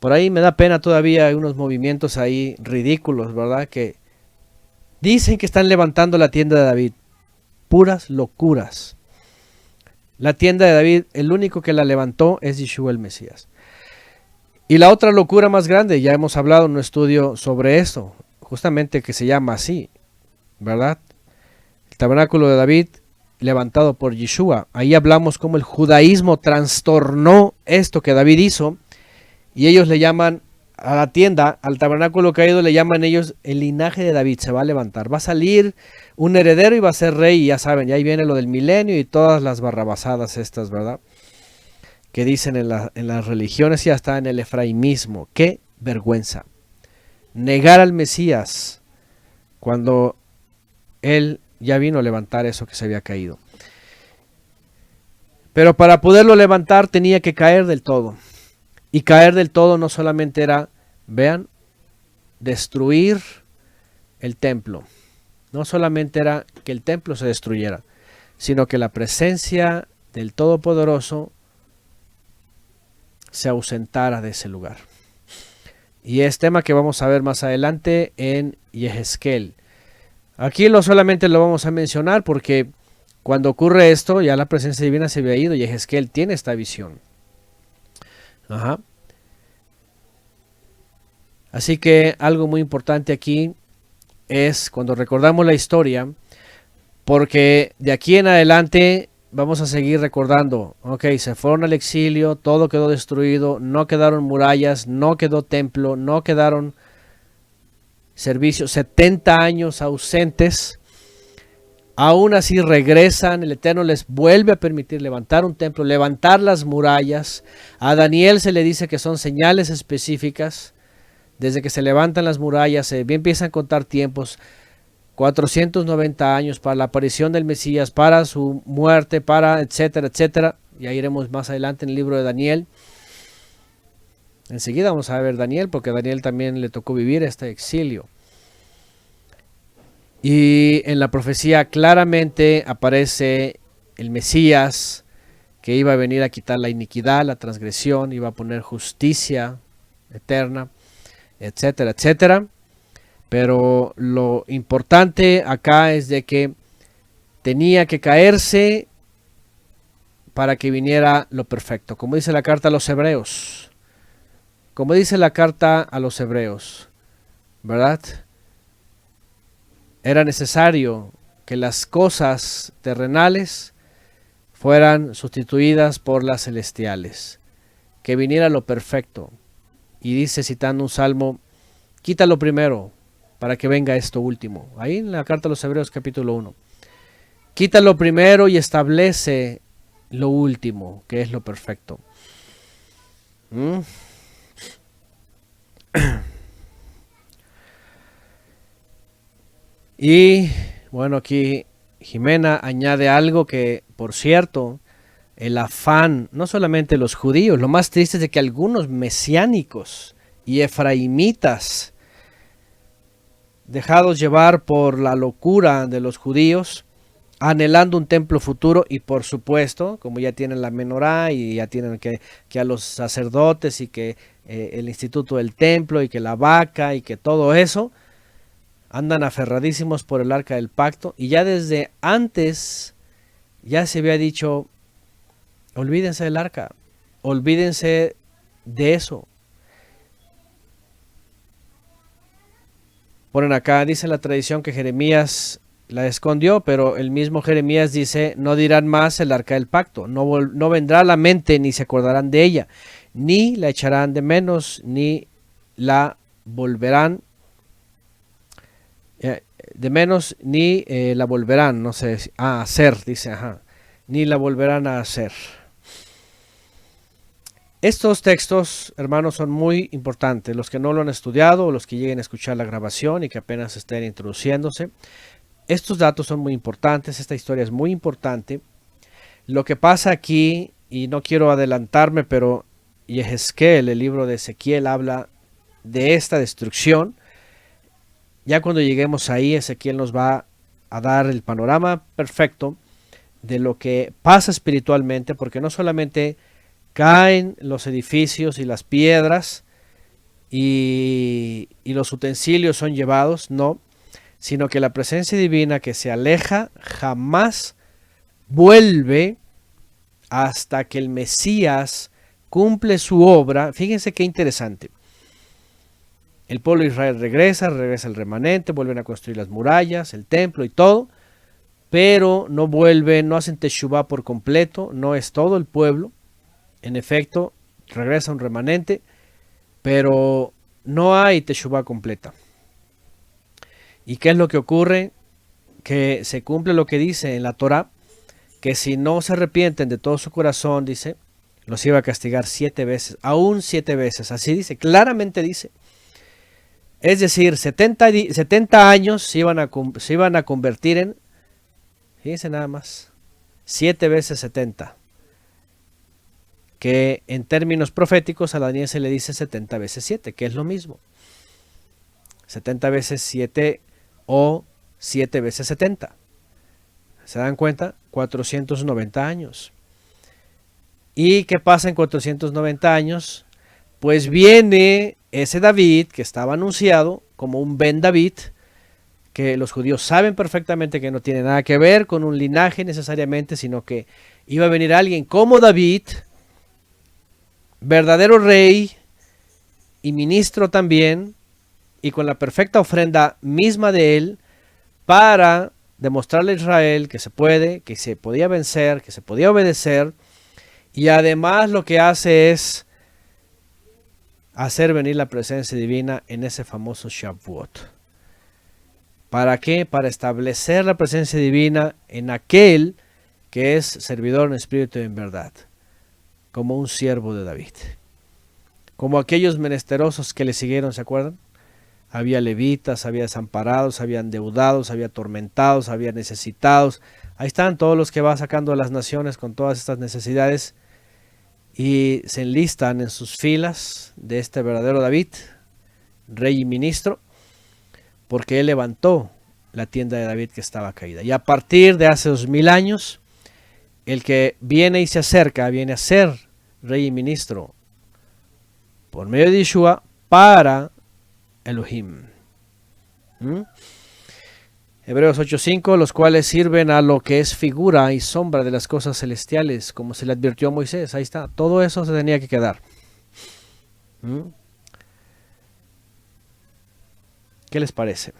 Por ahí me da pena todavía, hay unos movimientos ahí ridículos, ¿verdad? Que dicen que están levantando la tienda de David. Puras locuras. La tienda de David, el único que la levantó es Yeshua el Mesías. Y la otra locura más grande, ya hemos hablado en un estudio sobre esto, justamente que se llama así, ¿verdad? El tabernáculo de David levantado por Yeshua. Ahí hablamos cómo el judaísmo trastornó esto que David hizo, y ellos le llaman a la tienda, al tabernáculo caído, le llaman ellos el linaje de David. Se va a levantar, va a salir un heredero y va a ser rey, y ya saben, ya ahí viene lo del milenio y todas las barrabasadas estas, ¿verdad?, que dicen en las religiones y hasta en el efraimismo. ¡Qué vergüenza! Negar al Mesías cuando él ya vino a levantar eso que se había caído. Pero para poderlo levantar tenía que caer del todo. Y caer del todo no solamente era, vean, destruir el templo. No solamente era que el templo se destruyera, sino que la presencia del Todopoderoso se ausentara de ese lugar. Y es tema que vamos a ver más adelante en Yehezkel. Aquí solamente lo vamos a mencionar porque cuando ocurre esto, ya la presencia divina se había ido y Yehezkel tiene esta visión. Ajá. Así que algo muy importante aquí es cuando recordamos la historia, porque de aquí en adelante vamos a seguir recordando, ok, se fueron al exilio, todo quedó destruido, no quedaron murallas, no quedó templo, no quedaron servicios, 70 años ausentes, aún así regresan, el Eterno les vuelve a permitir levantar un templo, levantar las murallas. A Daniel se le dice que son señales específicas, desde que se levantan las murallas, empiezan a contar tiempos, 490 años para la aparición del Mesías, para su muerte, para etcétera, etcétera. Ya iremos más adelante en el libro de Daniel. Enseguida vamos a ver Daniel, porque a Daniel también le tocó vivir este exilio. Y en la profecía claramente aparece el Mesías, que iba a venir a quitar la iniquidad, la transgresión, iba a poner justicia eterna, etcétera, etcétera. Pero lo importante acá es de que tenía que caerse para que viniera lo perfecto. Como dice la carta a los hebreos. Como dice la carta a los hebreos, ¿verdad? Era necesario que las cosas terrenales fueran sustituidas por las celestiales. Que viniera lo perfecto. Y dice, citando un salmo, quítalo primero para que venga esto último. Ahí en la carta a los Hebreos capítulo 1. Quítalo primero y establece lo último, que es lo perfecto. Y bueno, aquí Jimena añade algo que, por cierto, el afán, no solamente los judíos, lo más triste es de que algunos mesiánicos y efraimitas, dejados llevar por la locura de los judíos, anhelando un templo futuro, y por supuesto, como ya tienen la menorá y ya tienen que a los sacerdotes y que el instituto del templo y que la vaca y que todo eso, andan aferradísimos por el arca del pacto, y ya desde antes ya se había dicho, olvídense del arca, olvídense de eso. Ponen acá, dice la tradición que Jeremías la escondió, pero el mismo Jeremías dice, no dirán más el arca del pacto, no vendrá a la mente ni se acordarán de ella, ni la echarán de menos, ni la volverán de menos, ni la volverán, no sé, a hacer, dice, ni la volverán a hacer. Estos textos, hermanos, son muy importantes. Los que no lo han estudiado o los que lleguen a escuchar la grabación y que apenas estén introduciéndose, estos datos son muy importantes. Esta historia es muy importante. Lo que pasa aquí, y no quiero adelantarme, pero Yehezkel, el libro de Ezequiel, habla de esta destrucción. Ya cuando lleguemos ahí, Ezequiel nos va a dar el panorama perfecto de lo que pasa espiritualmente, porque no solamente caen los edificios y las piedras y los utensilios son llevados, no, sino que la presencia divina que se aleja jamás vuelve hasta que el Mesías cumple su obra. Fíjense qué interesante. El pueblo de Israel regresa el remanente, vuelven a construir las murallas, el templo y todo, pero no vuelven, no hacen teshuvá por completo, no es todo el pueblo. En efecto, regresa un remanente, pero no hay teshuvá completa. ¿Y qué es lo que ocurre? Que se cumple lo que dice en la Torá, que si no se arrepienten de todo su corazón, dice, los iba a castigar 7 veces, aún 7 veces, así dice, claramente dice. Es decir, 70 años se iban a convertir en, fíjense nada más, 7 veces 70, que en términos proféticos a Daniel se le dice 70 veces 7, que es lo mismo. 70 veces 7 o 7 veces 70. ¿Se dan cuenta? 490 años. ¿Y qué pasa en 490 años? Pues viene ese David que estaba anunciado como un Ben David, que los judíos saben perfectamente que no tiene nada que ver con un linaje necesariamente, sino que iba a venir alguien como David, verdadero rey y ministro también, y con la perfecta ofrenda misma de él, para demostrarle a Israel que se puede, que se podía vencer, que se podía obedecer, y además lo que hace es hacer venir la presencia divina en ese famoso Shavuot. ¿Para qué? Para establecer la presencia divina en aquel que es servidor en espíritu y en verdad, como un siervo de David. Como aquellos menesterosos que le siguieron, ¿se acuerdan? Había levitas, había desamparados, había endeudados, había atormentados, había necesitados. Ahí están todos los que va sacando a las naciones con todas estas necesidades y se enlistan en sus filas de este verdadero David, rey y ministro, porque él levantó la tienda de David que estaba caída. Y a partir de hace 2000 años, el que viene y se acerca, viene a ser rey y ministro por medio de Yeshua para Elohim. Hebreos 8:5, los cuales sirven a lo que es figura y sombra de las cosas celestiales, como se le advirtió a Moisés. Ahí está, todo eso se tenía que quedar. ¿Qué les parece?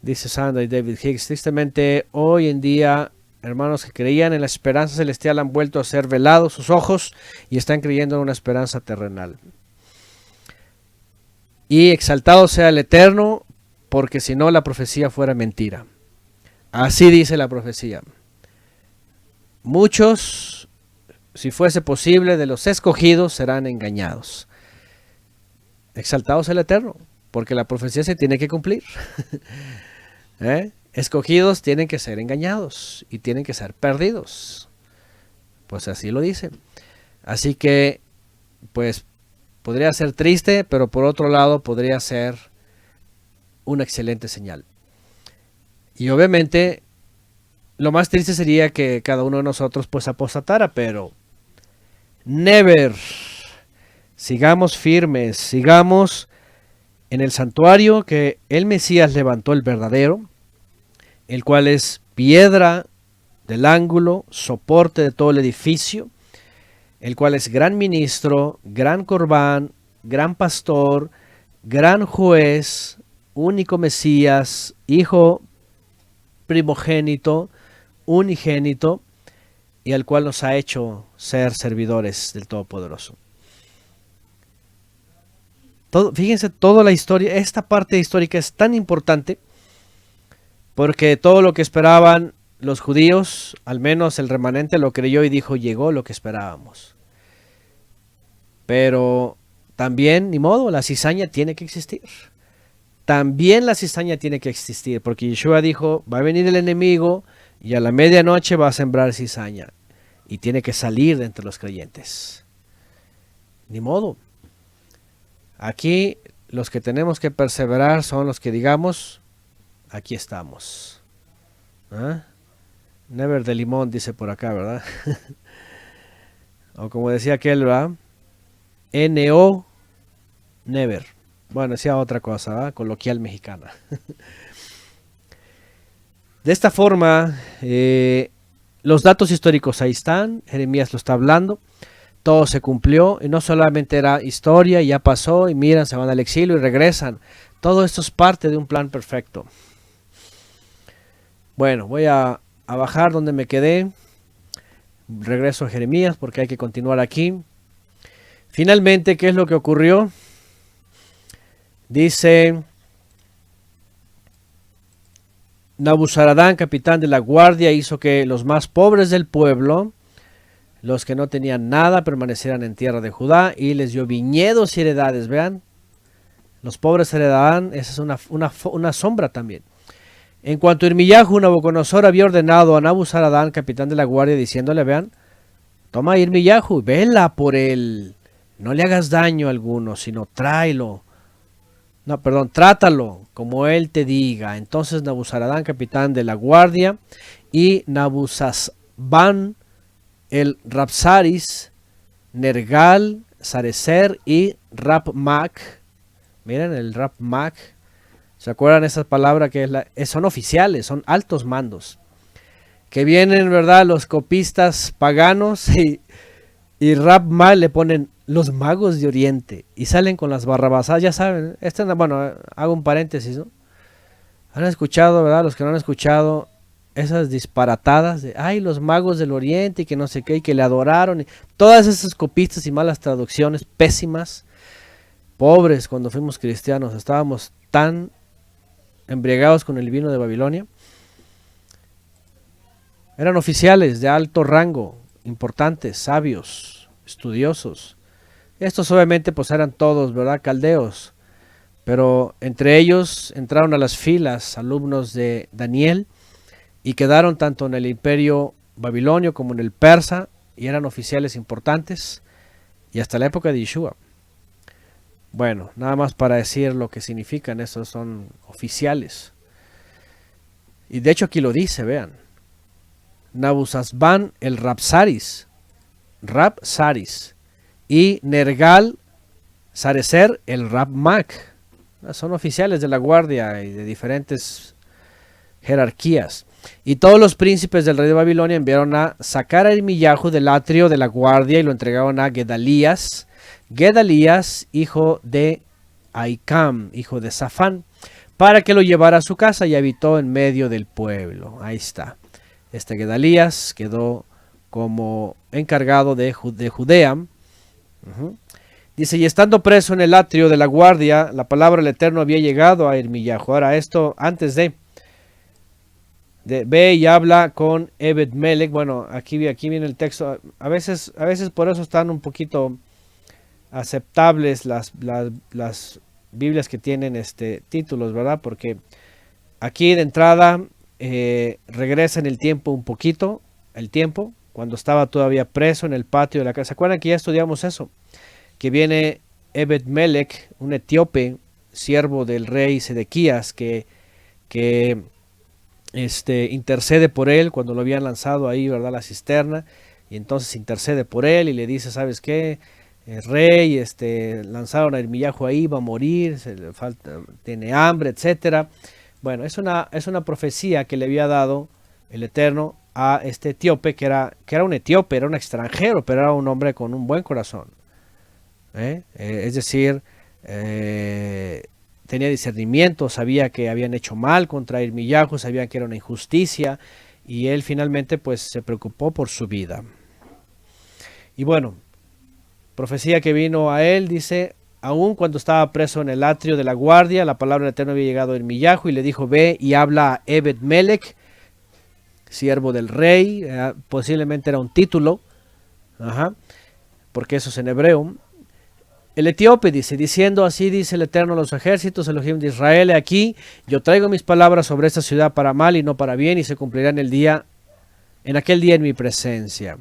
Dice Sandra y David Hicks, tristemente hoy en día, hermanos que creían en la esperanza celestial han vuelto a ser velados sus ojos y están creyendo en una esperanza terrenal. Y exaltado sea el Eterno, porque si no la profecía fuera mentira. Así dice la profecía. Muchos, si fuese posible, de los escogidos serán engañados. Exaltado sea el Eterno, porque la profecía se tiene que cumplir. Escogidos tienen que ser engañados y tienen que ser perdidos. Pues así lo dice. Así que, pues, podría ser triste, pero por otro lado podría ser una excelente señal. Y obviamente lo más triste sería que cada uno de nosotros pues apostatara, pero never. Sigamos firmes, sigamos en el santuario que el Mesías levantó, el verdadero, el cual es piedra del ángulo, soporte de todo el edificio, el cual es gran ministro, gran corbán, gran pastor, gran juez, único Mesías, hijo primogénito, unigénito, y al cual nos ha hecho ser servidores del Todopoderoso. Fíjense, toda la historia, esta parte histórica es tan importante, porque todo lo que esperaban los judíos, al menos el remanente lo creyó y dijo, llegó lo que esperábamos. Pero también, ni modo, la cizaña tiene que existir. También la cizaña tiene que existir, porque Yeshua dijo, va a venir el enemigo y a la medianoche va a sembrar cizaña. Y tiene que salir de entre los creyentes. Ni modo. Aquí los que tenemos que perseverar son los que digamos, aquí estamos. Never de limón, dice por acá, ¿verdad? O como decía aquel, ¿verdad? N-O, never. Bueno, decía otra cosa, ¿verdad? Coloquial mexicana. De esta forma, los datos históricos ahí están. Jeremías lo está hablando. Todo se cumplió y no solamente era historia, ya pasó y miran, se van al exilio y regresan. Todo esto es parte de un plan perfecto. Bueno, voy a bajar donde me quedé. Regreso a Jeremías porque hay que continuar aquí. Finalmente, ¿qué es lo que ocurrió? Dice: Nabuzaradán, capitán de la guardia, hizo que los más pobres del pueblo, los que no tenían nada, permanecieran en tierra de Judá, y les dio viñedos y heredades. Vean, los pobres heredarán. Esa es una sombra también. En cuanto a Irmiyahu, Nabucodonosor había ordenado a Nabuzaradán, capitán de la guardia, diciéndole: vean, toma Irmiyahu, vela por él, no le hagas daño a alguno, sino tráelo. No, perdón, trátalo como él te diga. Entonces Nabuzaradán, capitán de la guardia, y Nabuzazban, el Rabsaris, Nergal, Sarecer y Rapmac. Miren el Rapmac. ¿Se acuerdan esa palabra que son oficiales, son altos mandos? Que vienen, ¿verdad? Los copistas paganos y Rapmac le ponen los magos de Oriente y salen con las barrabasadas, ya saben. Bueno, hago un paréntesis, ¿no? Han escuchado, ¿verdad? Los que no han escuchado esas disparatadas de, ay, los magos del Oriente y que no sé qué, y que le adoraron. Y todas esas copistas y malas traducciones pésimas. Pobres, cuando fuimos cristianos, estábamos tan embriagados con el vino de Babilonia. Eran oficiales de alto rango, importantes, sabios, estudiosos. Estos obviamente pues eran todos, ¿verdad? Caldeos. Pero entre ellos entraron a las filas alumnos de Daniel y quedaron tanto en el imperio babilonio como en el persa y eran oficiales importantes y hasta la época de Yeshua. Bueno, nada más para decir lo que significan, esos son oficiales. Y de hecho aquí lo dice, vean. Nabuzazban el Rabsaris y Nergal Sarecer el Rapmac. Son oficiales de la guardia y de diferentes jerarquías. Y todos los príncipes del rey de Babilonia enviaron a sacar a Irmiyahu del atrio de la guardia y lo entregaron a Gedalías, hijo de Ahikam, hijo de Safán, para que lo llevara a su casa y habitó en medio del pueblo. Ahí está. Este Gedalías quedó como encargado de Judea. Dice, y estando preso en el atrio de la guardia, la palabra del Eterno había llegado a Irmiyahu. Ahora esto antes de ve y habla con Ebed-Melech. Bueno, aquí viene el texto. A veces por eso están un poquito aceptables las Biblias que tienen títulos, ¿verdad? Porque aquí de entrada regresa en el tiempo un poquito, cuando estaba todavía preso en el patio de la casa. ¿Se acuerdan que ya estudiamos eso? Que viene Ebed-Melech, un etíope, siervo del rey Sedequías, que intercede por él cuando lo habían lanzado ahí, ¿verdad? La cisterna, y entonces intercede por él y le dice, ¿sabes qué? El rey, lanzaron a Irmiyahu ahí, va a morir, tiene hambre, etcétera. Bueno, es una profecía que le había dado el Eterno a este etíope, que era un etíope, era un extranjero, pero era un hombre con un buen corazón. Es decir, tenía discernimiento, sabía que habían hecho mal contra Irmiyahu, sabía que era una injusticia, y él finalmente pues se preocupó por su vida. Y bueno, profecía que vino a él, dice, aún cuando estaba preso en el atrio de la guardia, la palabra del Eterno había llegado a Irmiyahu y le dijo, ve y habla a Ebed-Melech, siervo del rey, posiblemente era un título, porque eso es en hebreo. El etíope dice, diciendo, así dice el Eterno a los ejércitos, Elohim de Israel, aquí yo traigo mis palabras sobre esta ciudad para mal y no para bien, y se cumplirá en aquel día en mi presencia.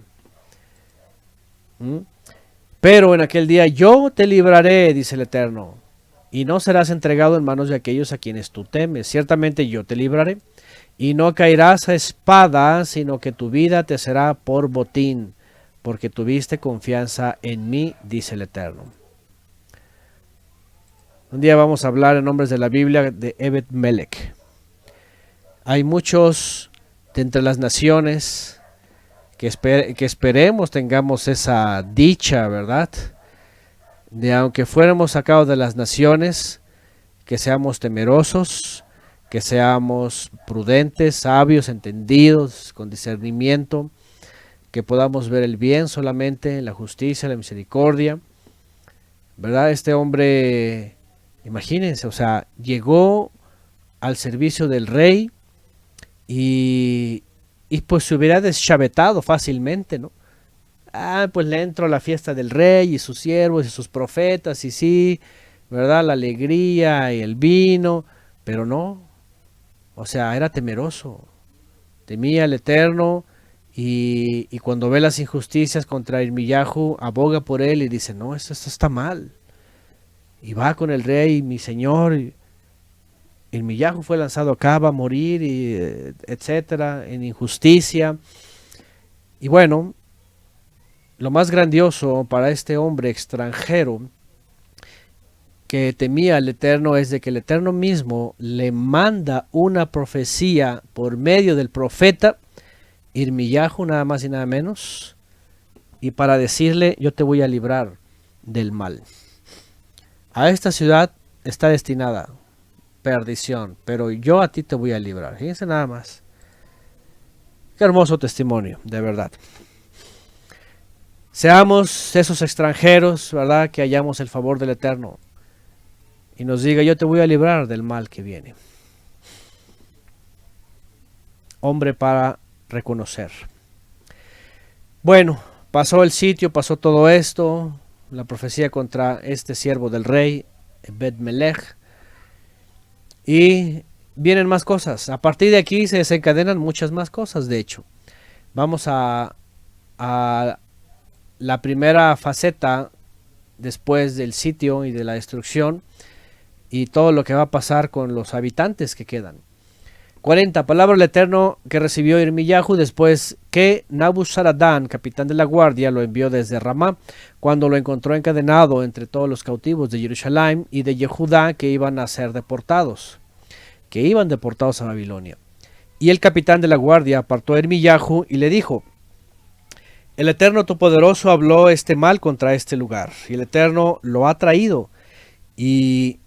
Pero en aquel día yo te libraré, dice el Eterno, y no serás entregado en manos de aquellos a quienes tú temes. Ciertamente yo te libraré, y no caerás a espada, sino que tu vida te será por botín, porque tuviste confianza en mí, dice el Eterno. Un día vamos a hablar en nombres de la Biblia de Ebed-Melech. Hay muchos de entre las naciones que esperemos tengamos esa dicha, ¿verdad? De aunque fuéramos sacados de las naciones, que seamos temerosos, que seamos prudentes, sabios, entendidos, con discernimiento, que podamos ver el bien solamente, la justicia, la misericordia, ¿verdad? Este hombre, imagínense, o sea, llegó al servicio del rey y pues se hubiera deschavetado fácilmente, ¿no? Ah, pues le entro a la fiesta del rey y sus siervos y sus profetas y sí, ¿verdad? La alegría y el vino, pero no, o sea, era temeroso, temía al Eterno y cuando ve las injusticias contra Irmiyahu, aboga por él y dice, no, esto está mal. Y va con el rey, mi señor, y Irmiyahu fue lanzado acá, va a morir, y, etcétera, en injusticia. Y bueno, lo más grandioso para este hombre extranjero que temía al Eterno es de que el Eterno mismo le manda una profecía por medio del profeta Irmiyahu, nada más y nada menos, y para decirle, yo te voy a librar del mal. A esta ciudad está destinada perdición, pero yo a ti te voy a librar. Fíjense nada más. Qué hermoso testimonio, de verdad. Seamos esos extranjeros, ¿verdad? Que hallamos el favor del Eterno y nos diga, yo te voy a librar del mal que viene. Hombre para reconocer. Bueno, pasó el sitio, pasó todo esto, la profecía contra este siervo del rey, Bet-Melech, y vienen más cosas. A partir de aquí se desencadenan muchas más cosas, de hecho. Vamos a la primera faceta después del sitio y de la destrucción y todo lo que va a pasar con los habitantes que quedan. 40. Palabra del Eterno que recibió Irmiyahu después que Nabuzaradán, capitán de la guardia, lo envió desde Ramá, cuando lo encontró encadenado entre todos los cautivos de Jerusalén y de Yehudá que iban a ser deportados, que iban deportados a Babilonia. Y el capitán de la guardia apartó a Irmiyahu y le dijo, el Eterno Todopoderoso habló este mal contra este lugar, y el Eterno lo ha traído y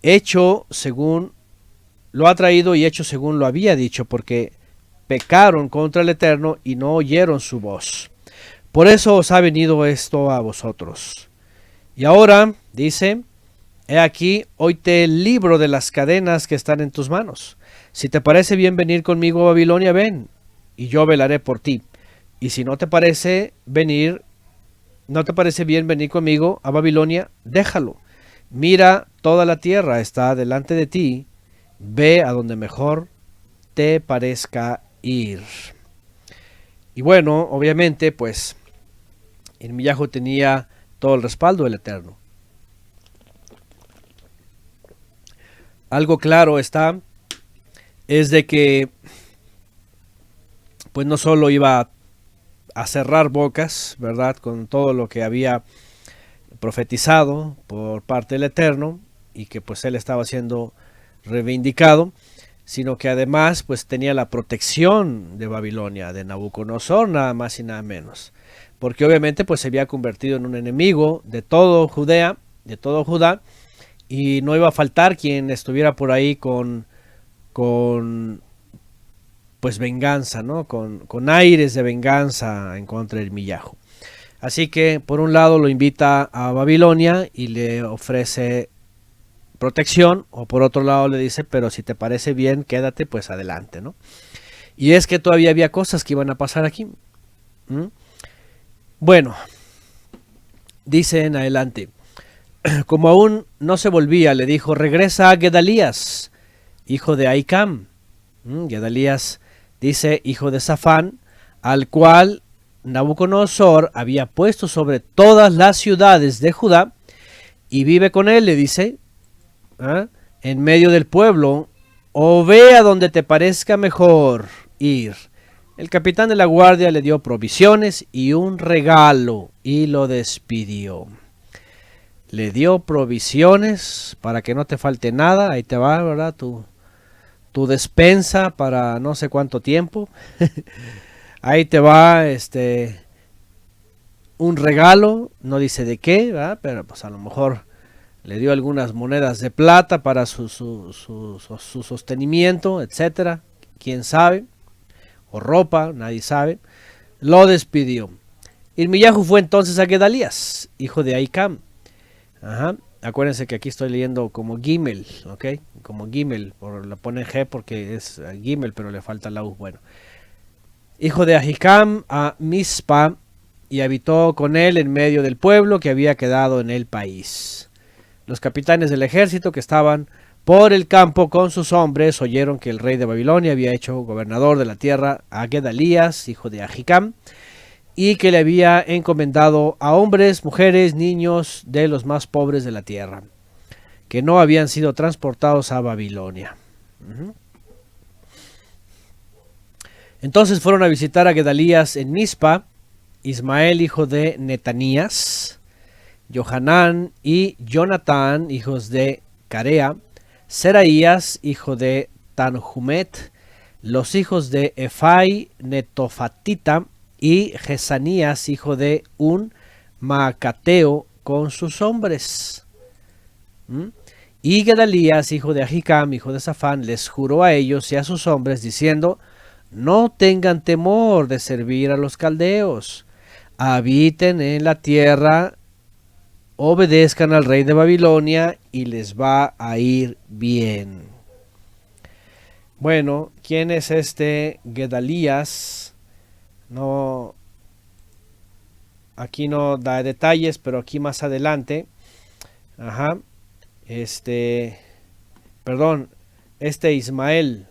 hecho según lo había dicho, porque pecaron contra el Eterno y no oyeron su voz. Por eso os ha venido esto a vosotros. Y ahora, dice, he aquí, hoy te libro de las cadenas que están en tus manos. Si te parece bien venir conmigo a Babilonia, ven, y yo velaré por ti. Y si no te parece bien venir conmigo a Babilonia, déjalo. Mira, toda la tierra está delante de ti, ve a donde mejor te parezca ir. Y bueno, obviamente, pues, Irmiyahu tenía todo el respaldo del Eterno. Algo claro está, es de que, pues no solo iba a cerrar bocas, ¿verdad?, con todo lo que había profetizado por parte del Eterno, y que pues él estaba siendo reivindicado, sino que además pues tenía la protección de Babilonia, de Nabucodonosor, nada más y nada menos, porque obviamente pues se había convertido en un enemigo de todo Judea, de todo Judá, y no iba a faltar quien estuviera por ahí con pues venganza, ¿no? Con aires de venganza en contra de Irmiyahu. Así que por un lado lo invita a Babilonia y le ofrece protección, o por otro lado le dice, pero si te parece bien, quédate, pues adelante, ¿no? Y es que todavía había cosas que iban a pasar aquí. Bueno, dice en adelante, como aún no se volvía, le dijo, regresa a Gedalías, hijo de Ahikam. Gedalías, dice, hijo de Safán, al cual Nabucodonosor había puesto sobre todas las ciudades de Judá, y vive con él, le dice, en medio del pueblo, o ve a donde te parezca mejor ir. El capitán de la guardia le dio provisiones y un regalo y lo despidió. Le dio provisiones para que no te falte nada, ahí te va, ¿verdad? Tu despensa para no sé cuánto tiempo. Ahí te va un regalo, no dice de qué, ¿verdad? Pero pues a lo mejor le dio algunas monedas de plata para su sostenimiento, etcétera, quién sabe, o ropa, nadie sabe. Lo despidió. Irmiyahu fue entonces a Gedalías, hijo de Ahikam. Ajá. Acuérdense que aquí estoy leyendo como Gimel, ¿ok? Como Gimel, la pone G porque es Gimel, pero le falta la U. Bueno. Hijo de Ahikam a Mizpa, y habitó con él en medio del pueblo que había quedado en el país. Los capitanes del ejército que estaban por el campo con sus hombres oyeron que el rey de Babilonia había hecho gobernador de la tierra a Gedalías, hijo de Ahikam, y que le había encomendado a hombres, mujeres, niños de los más pobres de la tierra, que no habían sido transportados a Babilonia. Entonces fueron a visitar a Gedalías en Mizpa, Ismael, hijo de Netanías, Johanán y Jonatán, hijos de Carea, Seraías, hijo de Tanhumet, los hijos de Efai, Netofatita, y Jesanías, hijo de un Maacateo, con sus hombres. Y Gedalías, hijo de Ahikam, hijo de Safán, les juró a ellos y a sus hombres, diciendo: no tengan temor de servir a los caldeos, habiten en la tierra, obedezcan al rey de Babilonia y les va a ir bien. Bueno, ¿quién es este Gedalías? No, aquí no da detalles, pero aquí más adelante, Ismael,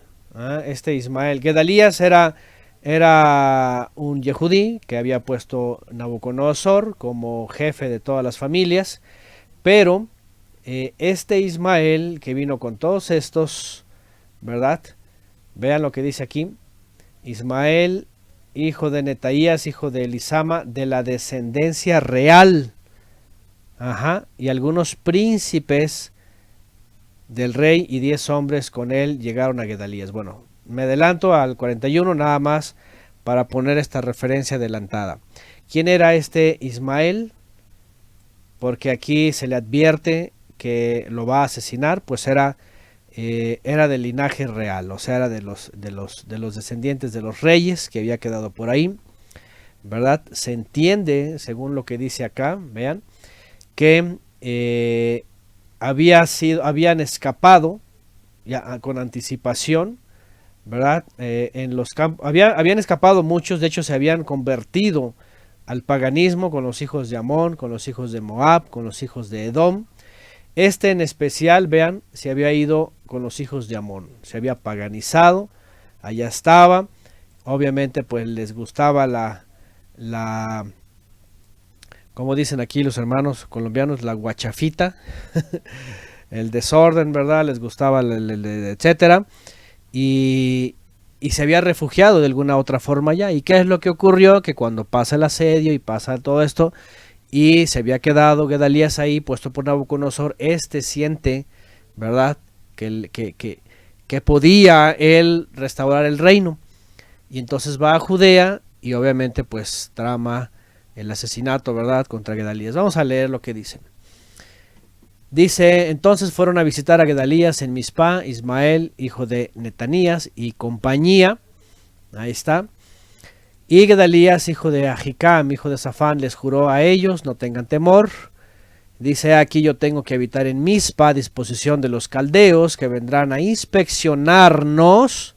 Gedalías era un yehudí que había puesto Nabucodonosor como jefe de todas las familias, pero este Ismael que vino con todos estos, ¿verdad? Vean lo que dice aquí: Ismael, hijo de Netaías, hijo de Elisama, de la descendencia real, y algunos príncipes del rey y 10 hombres con él llegaron a Gedalías. Bueno, me adelanto al 41 nada más para poner esta referencia adelantada. ¿Quién era este Ismael? Porque aquí se le advierte que lo va a asesinar, pues era del linaje real, o sea, era de los descendientes de los reyes que había quedado por ahí, ¿verdad? Se entiende, según lo que dice acá, vean, que habían escapado ya con anticipación, ¿verdad? En los campos habían escapado muchos, de hecho se habían convertido al paganismo con los hijos de Amón, con los hijos de Moab, con los hijos de Edom. Este en especial, vean, se había ido con los hijos de Amón, se había paganizado, allá estaba, obviamente pues les gustaba como dicen aquí los hermanos colombianos, la guachafita, el desorden, ¿verdad? Les gustaba, etcétera, y se había refugiado de alguna otra forma allá. ¿Y qué es lo que ocurrió? Que cuando pasa el asedio y pasa todo esto, y se había quedado Gedalías ahí, puesto por Nabucodonosor, siente, ¿verdad?, que podía él restaurar el reino. Y entonces va a Judea y obviamente pues trama el asesinato, ¿verdad?, contra Gedalías. Vamos a leer lo que dice. Dice: entonces fueron a visitar a Gedalías en Mizpa, Ismael, hijo de Netanías, y compañía. Ahí está. Y Gedalías, hijo de Ahikam, hijo de Safán, les juró a ellos: no tengan temor. Dice: aquí yo tengo que habitar en Mizpa, a disposición de los caldeos que vendrán a inspeccionarnos.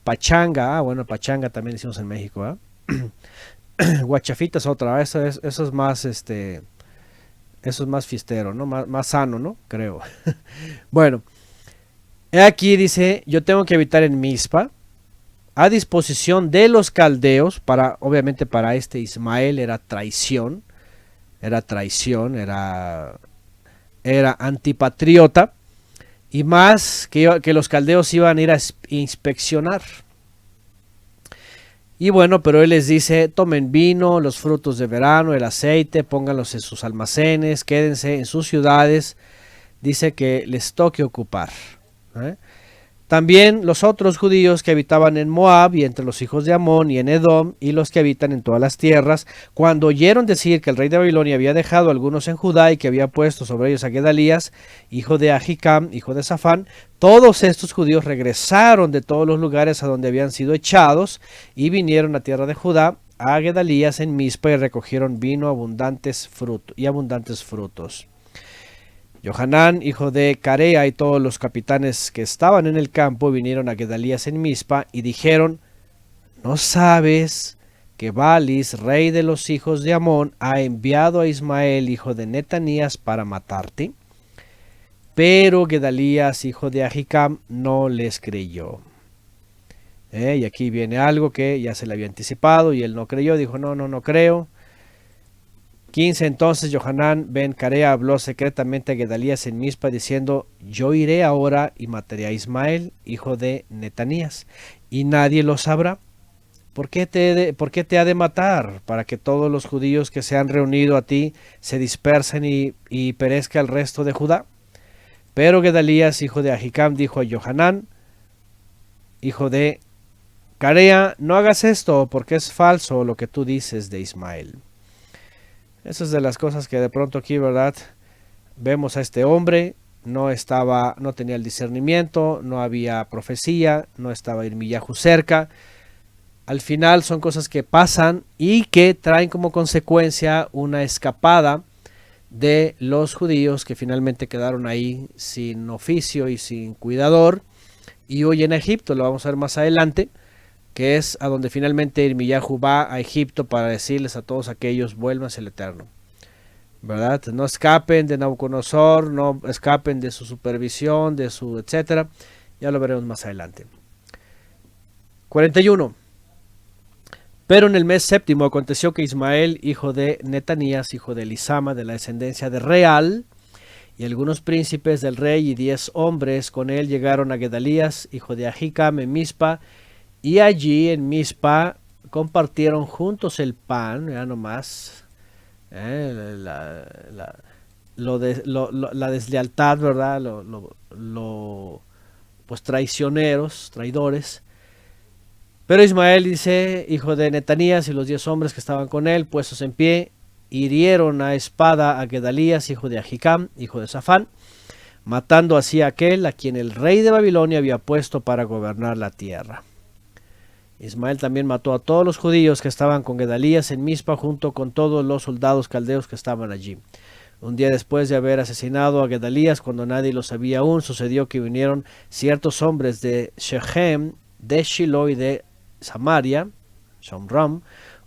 Pachanga, bueno, pachanga también decimos en México. Guachafita es otra, eso es más eso es más fiestero, ¿no? Más sano, ¿no? Creo. Bueno, aquí dice: yo tengo que habitar en Mizpa, a disposición de los caldeos. Obviamente para este Ismael era traición, era antipatriota, y más que los caldeos iban a ir a inspeccionar. Y bueno, pero él les dice: tomen vino, los frutos de verano, el aceite, pónganlos en sus almacenes, quédense en sus ciudades. Dice que les toque ocupar. También los otros judíos que habitaban en Moab y entre los hijos de Amón y en Edom y los que habitan en todas las tierras, cuando oyeron decir que el rey de Babilonia había dejado algunos en Judá y que había puesto sobre ellos a Gedalías, hijo de Ahicam, hijo de Safán, todos estos judíos regresaron de todos los lugares a donde habían sido echados y vinieron a tierra de Judá a Gedalías en Mizpa y recogieron vino abundantes frutos. Johanán, hijo de Carea, y todos los capitanes que estaban en el campo vinieron a Gedalías en Mizpa y dijeron: ¿No sabes que Baalis, rey de los hijos de Amón, ha enviado a Ismael, hijo de Netanías, para matarte? Pero Gedalías, hijo de Ahicam, no les creyó. Y aquí viene algo que ya se le había anticipado y él no creyó, dijo: no creo. 15. Entonces Johanán ben Carea habló secretamente a Gedalías en Mizpa diciendo: yo iré ahora y mataré a Ismael, hijo de Netanías, y nadie lo sabrá. ¿Por qué te ha de matar? Para que todos los judíos que se han reunido a ti se dispersen y perezca el resto de Judá. Pero Gedalías, hijo de Ahicam, dijo a Johanán, hijo de Carea: no hagas esto, porque es falso lo que tú dices de Ismael. Esa es de las cosas que de pronto aquí, ¿verdad? Vemos a este hombre, no tenía el discernimiento, no había profecía, no estaba Irmiyahu cerca. Al final son cosas que pasan y que traen como consecuencia una escapada de los judíos que finalmente quedaron ahí sin oficio y sin cuidador y hoy en Egipto, lo vamos a ver más adelante, que es a donde finalmente Irmiyahu va a Egipto para decirles a todos aquellos: vuélvanse al Eterno, ¿verdad? No escapen de Nabucodonosor, no escapen de su supervisión, de su etcétera. Ya lo veremos más adelante. 41. Pero en el mes séptimo aconteció que Ismael, hijo de Netanías, hijo de Elisama, de la descendencia de Real, y algunos príncipes del rey y 10 hombres con él llegaron a Gedalías, hijo de Ahicam, en Mizpa, y allí en Mizpa compartieron juntos el pan, ya nomás, la deslealtad, ¿verdad? Pues traidores. Pero Ismael, dice, hijo de Netanías, y los 10 hombres que estaban con él, puestos en pie, hirieron a espada a Gedalías, hijo de Ahicam, hijo de Safán, matando así a aquel a quien el rey de Babilonia había puesto para gobernar la tierra. Ismael también mató a todos los judíos que estaban con Gedalías en Mizpa, junto con todos los soldados caldeos que estaban allí. Un día después de haber asesinado a Gedalías, cuando nadie lo sabía aún, sucedió que vinieron ciertos hombres de Shechem, de Shiloh y de Samaria, Shomram,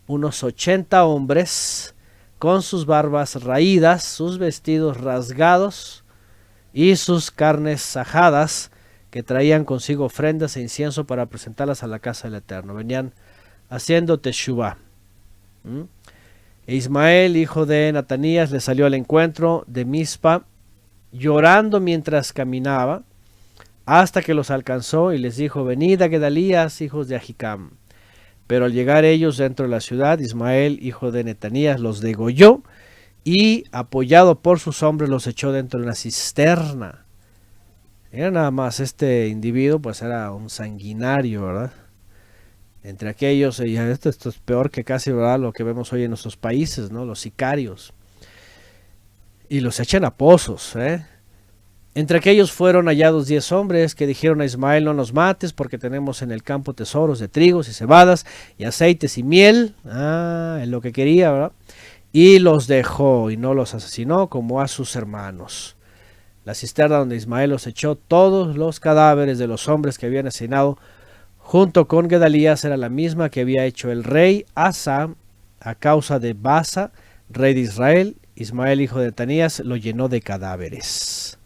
unos 80 hombres, con sus barbas raídas, sus vestidos rasgados y sus carnes sajadas, que traían consigo ofrendas e incienso para presentarlas a la casa del Eterno. Venían haciendo teshuvá. E Ismael, hijo de Netanías, le salió al encuentro de Mizpa, llorando mientras caminaba, hasta que los alcanzó y les dijo: venid a Gedalías, hijos de Ahicam. Pero al llegar ellos dentro de la ciudad, Ismael, hijo de Netanías, los degolló y, apoyado por sus hombres, los echó dentro de una cisterna. Era nada más, este individuo pues era un sanguinario, ¿verdad? Entre aquellos, y esto es peor que casi, ¿verdad?, lo que vemos hoy en nuestros países, ¿no? Los sicarios. Y los echan a pozos, Entre aquellos fueron hallados 10 hombres que dijeron a Ismael: no nos mates, porque tenemos en el campo tesoros de trigos y cebadas y aceites y miel. En lo que quería, ¿verdad? Y los dejó y no los asesinó como a sus hermanos. La cisterna donde Ismael los echó todos los cadáveres de los hombres que habían asesinado junto con Gedalías era la misma que había hecho el rey Asa a causa de Basa, rey de Israel. Ismael, hijo de Netanías, lo llenó de cadáveres.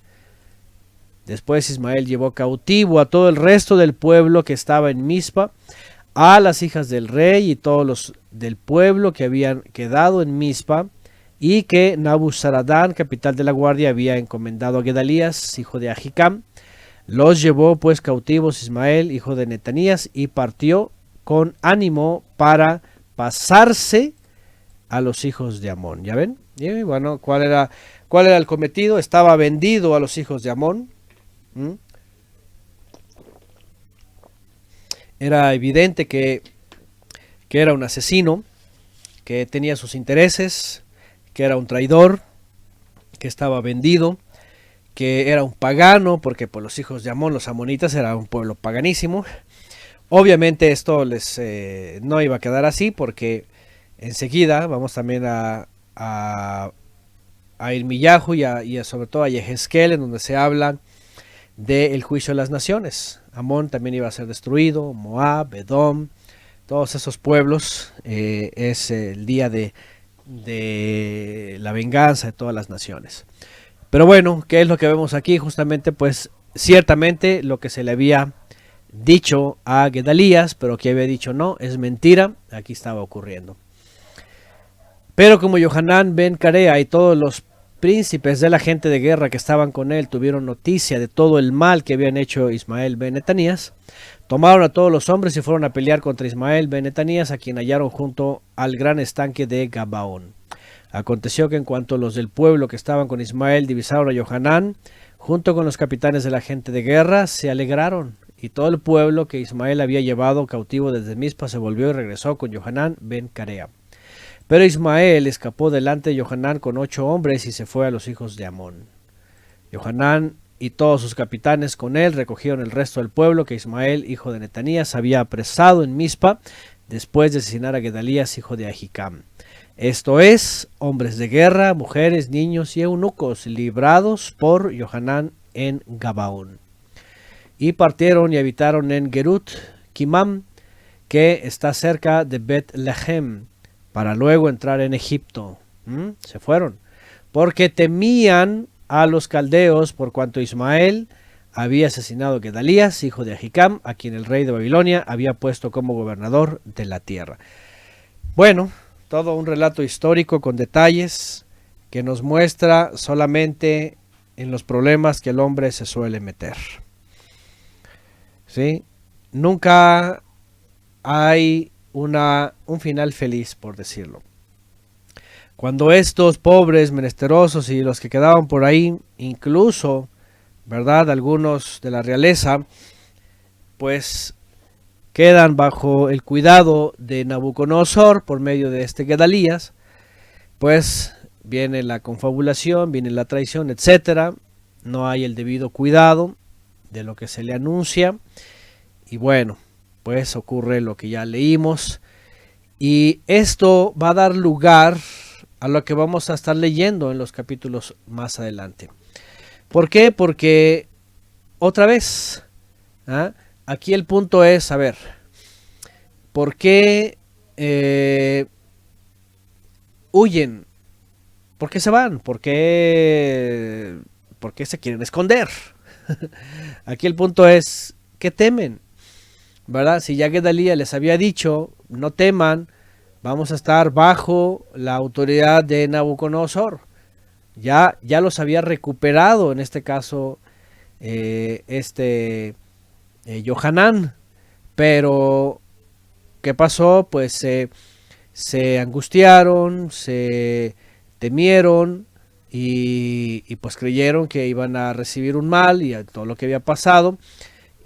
Después Ismael llevó cautivo a todo el resto del pueblo que estaba en Mizpa, a las hijas del rey y todos los del pueblo que habían quedado en Mizpa, y que Nabuzaradán, capital de la guardia, había encomendado a Gedalías, hijo de Ahicam. Los llevó pues cautivos Ismael, hijo de Netanías, y partió con ánimo para pasarse a los hijos de Amón. ¿Ya ven? Y bueno, ¿cuál era el cometido? Estaba vendido a los hijos de Amón. Era evidente que era un asesino, que tenía sus intereses, que era un traidor, que estaba vendido, que era un pagano, porque pues, los hijos de Amón, los amonitas, era un pueblo paganísimo. Obviamente esto no iba a quedar así, porque enseguida vamos también a Irmiyahu y sobre todo a Yehezkel, en donde se habla del juicio de las naciones. Amón también iba a ser destruido, Moab, Edom, todos esos pueblos. Es el día de la venganza de todas las naciones. Pero bueno, ¿qué es lo que vemos aquí? Justamente, pues, ciertamente lo que se le había dicho a Gedalías, pero que había dicho no, es mentira, aquí estaba ocurriendo. Pero como Johanán ben Carea y todos los príncipes de la gente de guerra que estaban con él tuvieron noticia de todo el mal que habían hecho Ismael ben Netanías, tomaron a todos los hombres y fueron a pelear contra Ismael ben Netanías, a quien hallaron junto al gran estanque de Gabaón. Aconteció que en cuanto los del pueblo que estaban con Ismael divisaron a Johanán, junto con los capitanes de la gente de guerra, se alegraron, y todo el pueblo que Ismael había llevado cautivo desde Mizpa se volvió y regresó con Johanán ben Carea. Pero Ismael escapó delante de Johanán con 8 hombres y se fue a los hijos de Amón. Johanán y todos sus capitanes con él recogieron el resto del pueblo que Ismael, hijo de Netanías, había apresado en Mizpa después de asesinar a Gedalías, hijo de Ahicam. Esto es, hombres de guerra, mujeres, niños y eunucos, librados por Johanán en Gabaón. Y partieron y habitaron en Gerut Kimam, que está cerca de Bet-Lehem, para luego entrar en Egipto. Se fueron, porque temían a los caldeos, por cuanto Ismael había asesinado a Gedalías, hijo de Ahicam, a quien el rey de Babilonia había puesto como gobernador de la tierra. Bueno, todo un relato histórico con detalles que nos muestra solamente en los problemas que el hombre se suele meter. ¿Sí? Nunca hay un final feliz, por decirlo. Cuando estos pobres menesterosos y los que quedaban por ahí, incluso, ¿verdad?, algunos de la realeza, pues quedan bajo el cuidado de Nabucodonosor por medio de este Gedalías, pues viene la confabulación, viene la traición, etcétera. No hay el debido cuidado de lo que se le anuncia y bueno, pues ocurre lo que ya leímos y esto va a dar lugar a lo que vamos a estar leyendo en los capítulos más adelante. ¿Por qué? Porque otra vez, aquí el punto es, a ver, ¿por qué huyen? ¿Por qué se van? ¿Por qué se quieren esconder? Aquí el punto es, ¿qué temen? ¿Verdad? Si ya Gedalías les había dicho, no teman, vamos a estar bajo la autoridad de Nabucodonosor. Ya los había recuperado, en este caso, Johanán. Pero, ¿qué pasó? Pues se angustiaron, se temieron y pues creyeron que iban a recibir un mal y a todo lo que había pasado.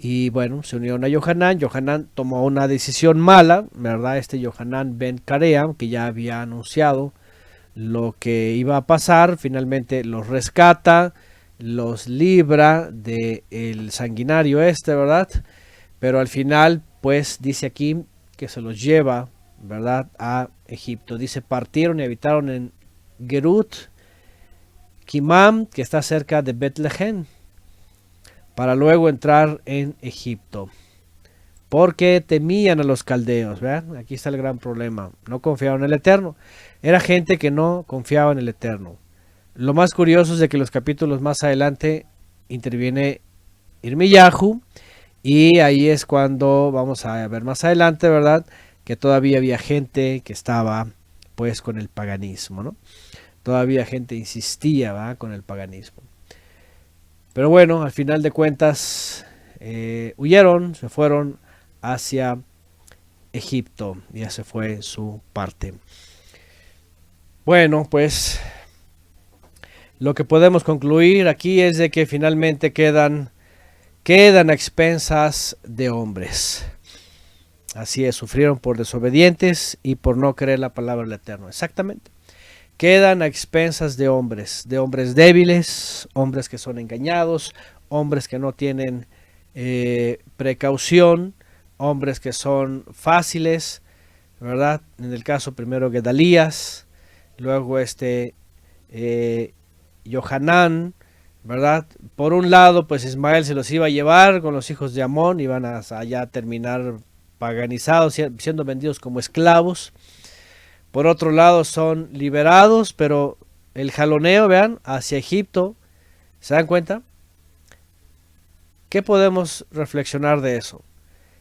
Y bueno, se unieron a Johanán. Johanán tomó una decisión mala, ¿verdad? Johanán ben Carea, que ya había anunciado lo que iba a pasar, finalmente los rescata, los libra del sanguinario ¿verdad? Pero al final, pues dice aquí que se los lleva, ¿verdad?, a Egipto. Dice, partieron y habitaron en Gerut Kimam, que está cerca de Bet-Lehem, para luego entrar en Egipto, porque temían a los caldeos. ¿Verdad? Aquí está el gran problema, no confiaban en el Eterno, era gente que no confiaba en el Eterno. Lo más curioso es de que los capítulos más adelante interviene Irmiyahu, y ahí es cuando vamos a ver más adelante, ¿verdad?, que todavía había gente que estaba pues con el paganismo, ¿no? Todavía gente insistía, ¿verdad?, con el paganismo. Pero bueno, al final de cuentas huyeron, se fueron hacia Egipto, ya se fue su parte. Bueno, pues lo que podemos concluir aquí es de que finalmente quedan a expensas de hombres. Así es, sufrieron por desobedientes y por no creer la palabra del Eterno. Exactamente. Quedan a expensas de hombres débiles, hombres que son engañados, hombres que no tienen precaución, hombres que son fáciles, ¿verdad? En el caso primero Gedalías, luego Johanán, ¿verdad? Por un lado, pues Ismael se los iba a llevar con los hijos de Amón, iban a allá terminar paganizados, siendo vendidos como esclavos. Por otro lado, son liberados, pero el jaloneo, vean, hacia Egipto, ¿se dan cuenta? ¿Qué podemos reflexionar de eso?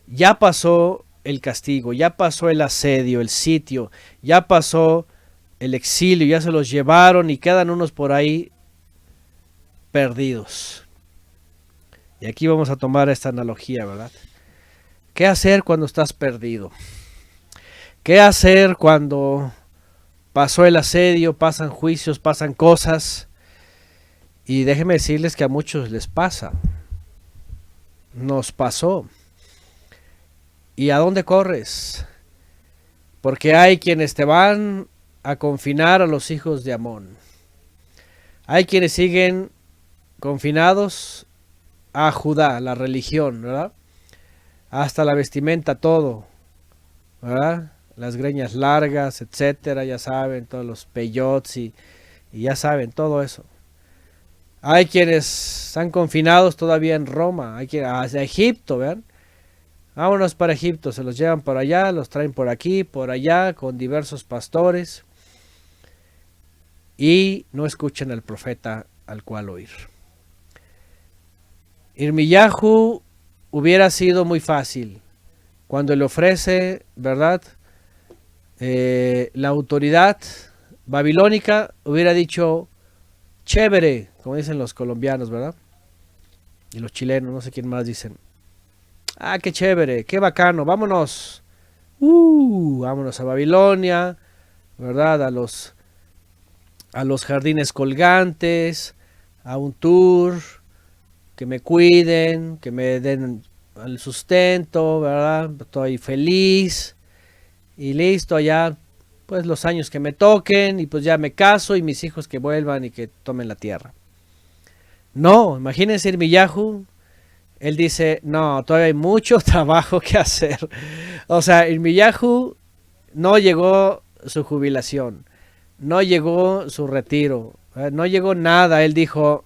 Ya pasó el castigo, ya pasó el asedio, el sitio, ya pasó el exilio, ya se los llevaron y quedan unos por ahí perdidos. Y aquí vamos a tomar esta analogía, ¿verdad? ¿Qué hacer cuando estás perdido? ¿Qué hacer cuando pasó el asedio, pasan juicios, pasan cosas? Y déjenme decirles que a muchos les pasa. Nos pasó. ¿Y a dónde corres? Porque hay quienes te van a confinar a los hijos de Amón. Hay quienes siguen confinados a Judá, la religión, ¿verdad? Hasta la vestimenta, todo, ¿verdad? Las greñas largas, etcétera, ya saben, todos los peyots y ya saben, todo eso. Hay quienes están confinados todavía en Roma, hay quienes hacia Egipto, ¿vean? Vámonos para Egipto, se los llevan por allá, los traen por aquí, por allá, con diversos pastores, y no escuchan al profeta al cual oír. Irmiyahu hubiera sido muy fácil cuando le ofrece, ¿verdad? La autoridad babilónica hubiera dicho, chévere, como dicen los colombianos, ¿verdad? Y los chilenos, no sé quién más dicen. Ah, qué chévere, qué bacano, vámonos. Vámonos a Babilonia, ¿verdad? A los jardines colgantes, a un tour, que me cuiden, que me den el sustento, ¿verdad? Estoy feliz y listo, allá pues los años que me toquen y pues ya me caso y mis hijos que vuelvan y que tomen la tierra. No, imagínense Irmiyahu, él dice, no, todavía hay mucho trabajo que hacer. O sea, Irmiyahu no llegó su jubilación, no llegó su retiro, no llegó nada, él dijo,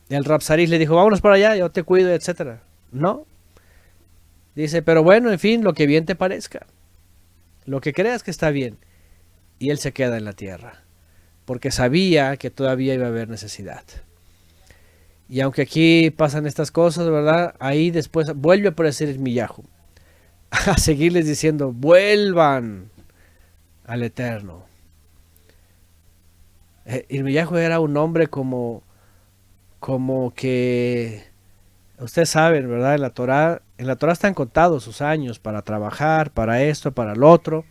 el Rabsaris le dijo, vámonos para allá, yo te cuido, etcétera. No. Dice, pero bueno, en fin, lo que bien te parezca. Lo que creas que está bien. Y él se queda en la tierra. Porque sabía que todavía iba a haber necesidad. Y aunque aquí pasan estas cosas, ¿verdad? Ahí después vuelve a aparecer Irmiyahu. A seguirles diciendo, vuelvan al Eterno. Irmiyahu era un hombre como que ustedes saben, ¿verdad? En la Torá están contados sus años para trabajar, para esto, para lo otro,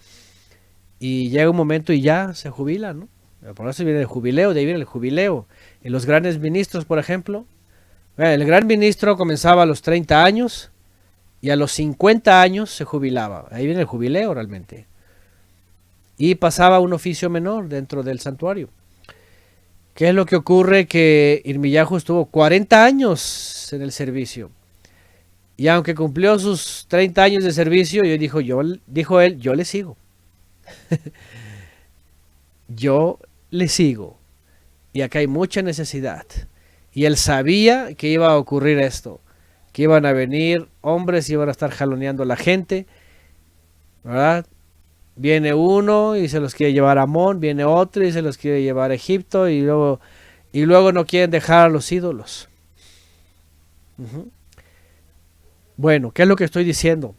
y llega un momento y ya se jubila, ¿no? Por eso viene el jubileo, de ahí viene el jubileo. Y los grandes ministros, por ejemplo, el gran ministro comenzaba a los 30 años y a los 50 años se jubilaba. Ahí viene el jubileo realmente. Y pasaba a un oficio menor dentro del santuario. ¿Qué es lo que ocurre? Que Irmiyahu estuvo 40 años en el servicio. Y aunque cumplió sus 30 años de servicio, dijo él, yo le sigo. Yo le sigo. Y acá hay mucha necesidad. Y él sabía que iba a ocurrir esto. Que iban a venir hombres y iban a estar jaloneando a la gente. ¿Verdad? Viene uno y se los quiere llevar a Amón, viene otro y se los quiere llevar a Egipto y luego no quieren dejar a los ídolos. Bueno, ¿qué es lo que estoy diciendo?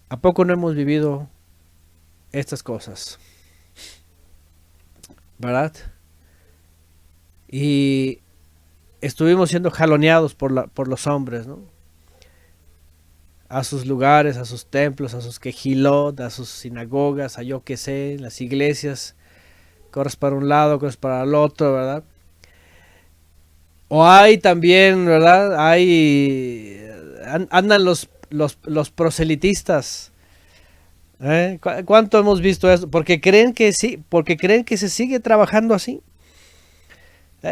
¿A poco no hemos vivido estas cosas? ¿Verdad? Y estuvimos siendo jaloneados por los hombres, ¿no? A sus lugares, a sus templos, a sus quejilot, a sus sinagogas, a yo qué sé, las iglesias, corres para un lado, corres para el otro, ¿verdad? O hay también, ¿verdad? Andan los los proselitistas. ¿Cuánto hemos visto eso? Porque creen que sí, porque creen que se sigue trabajando así.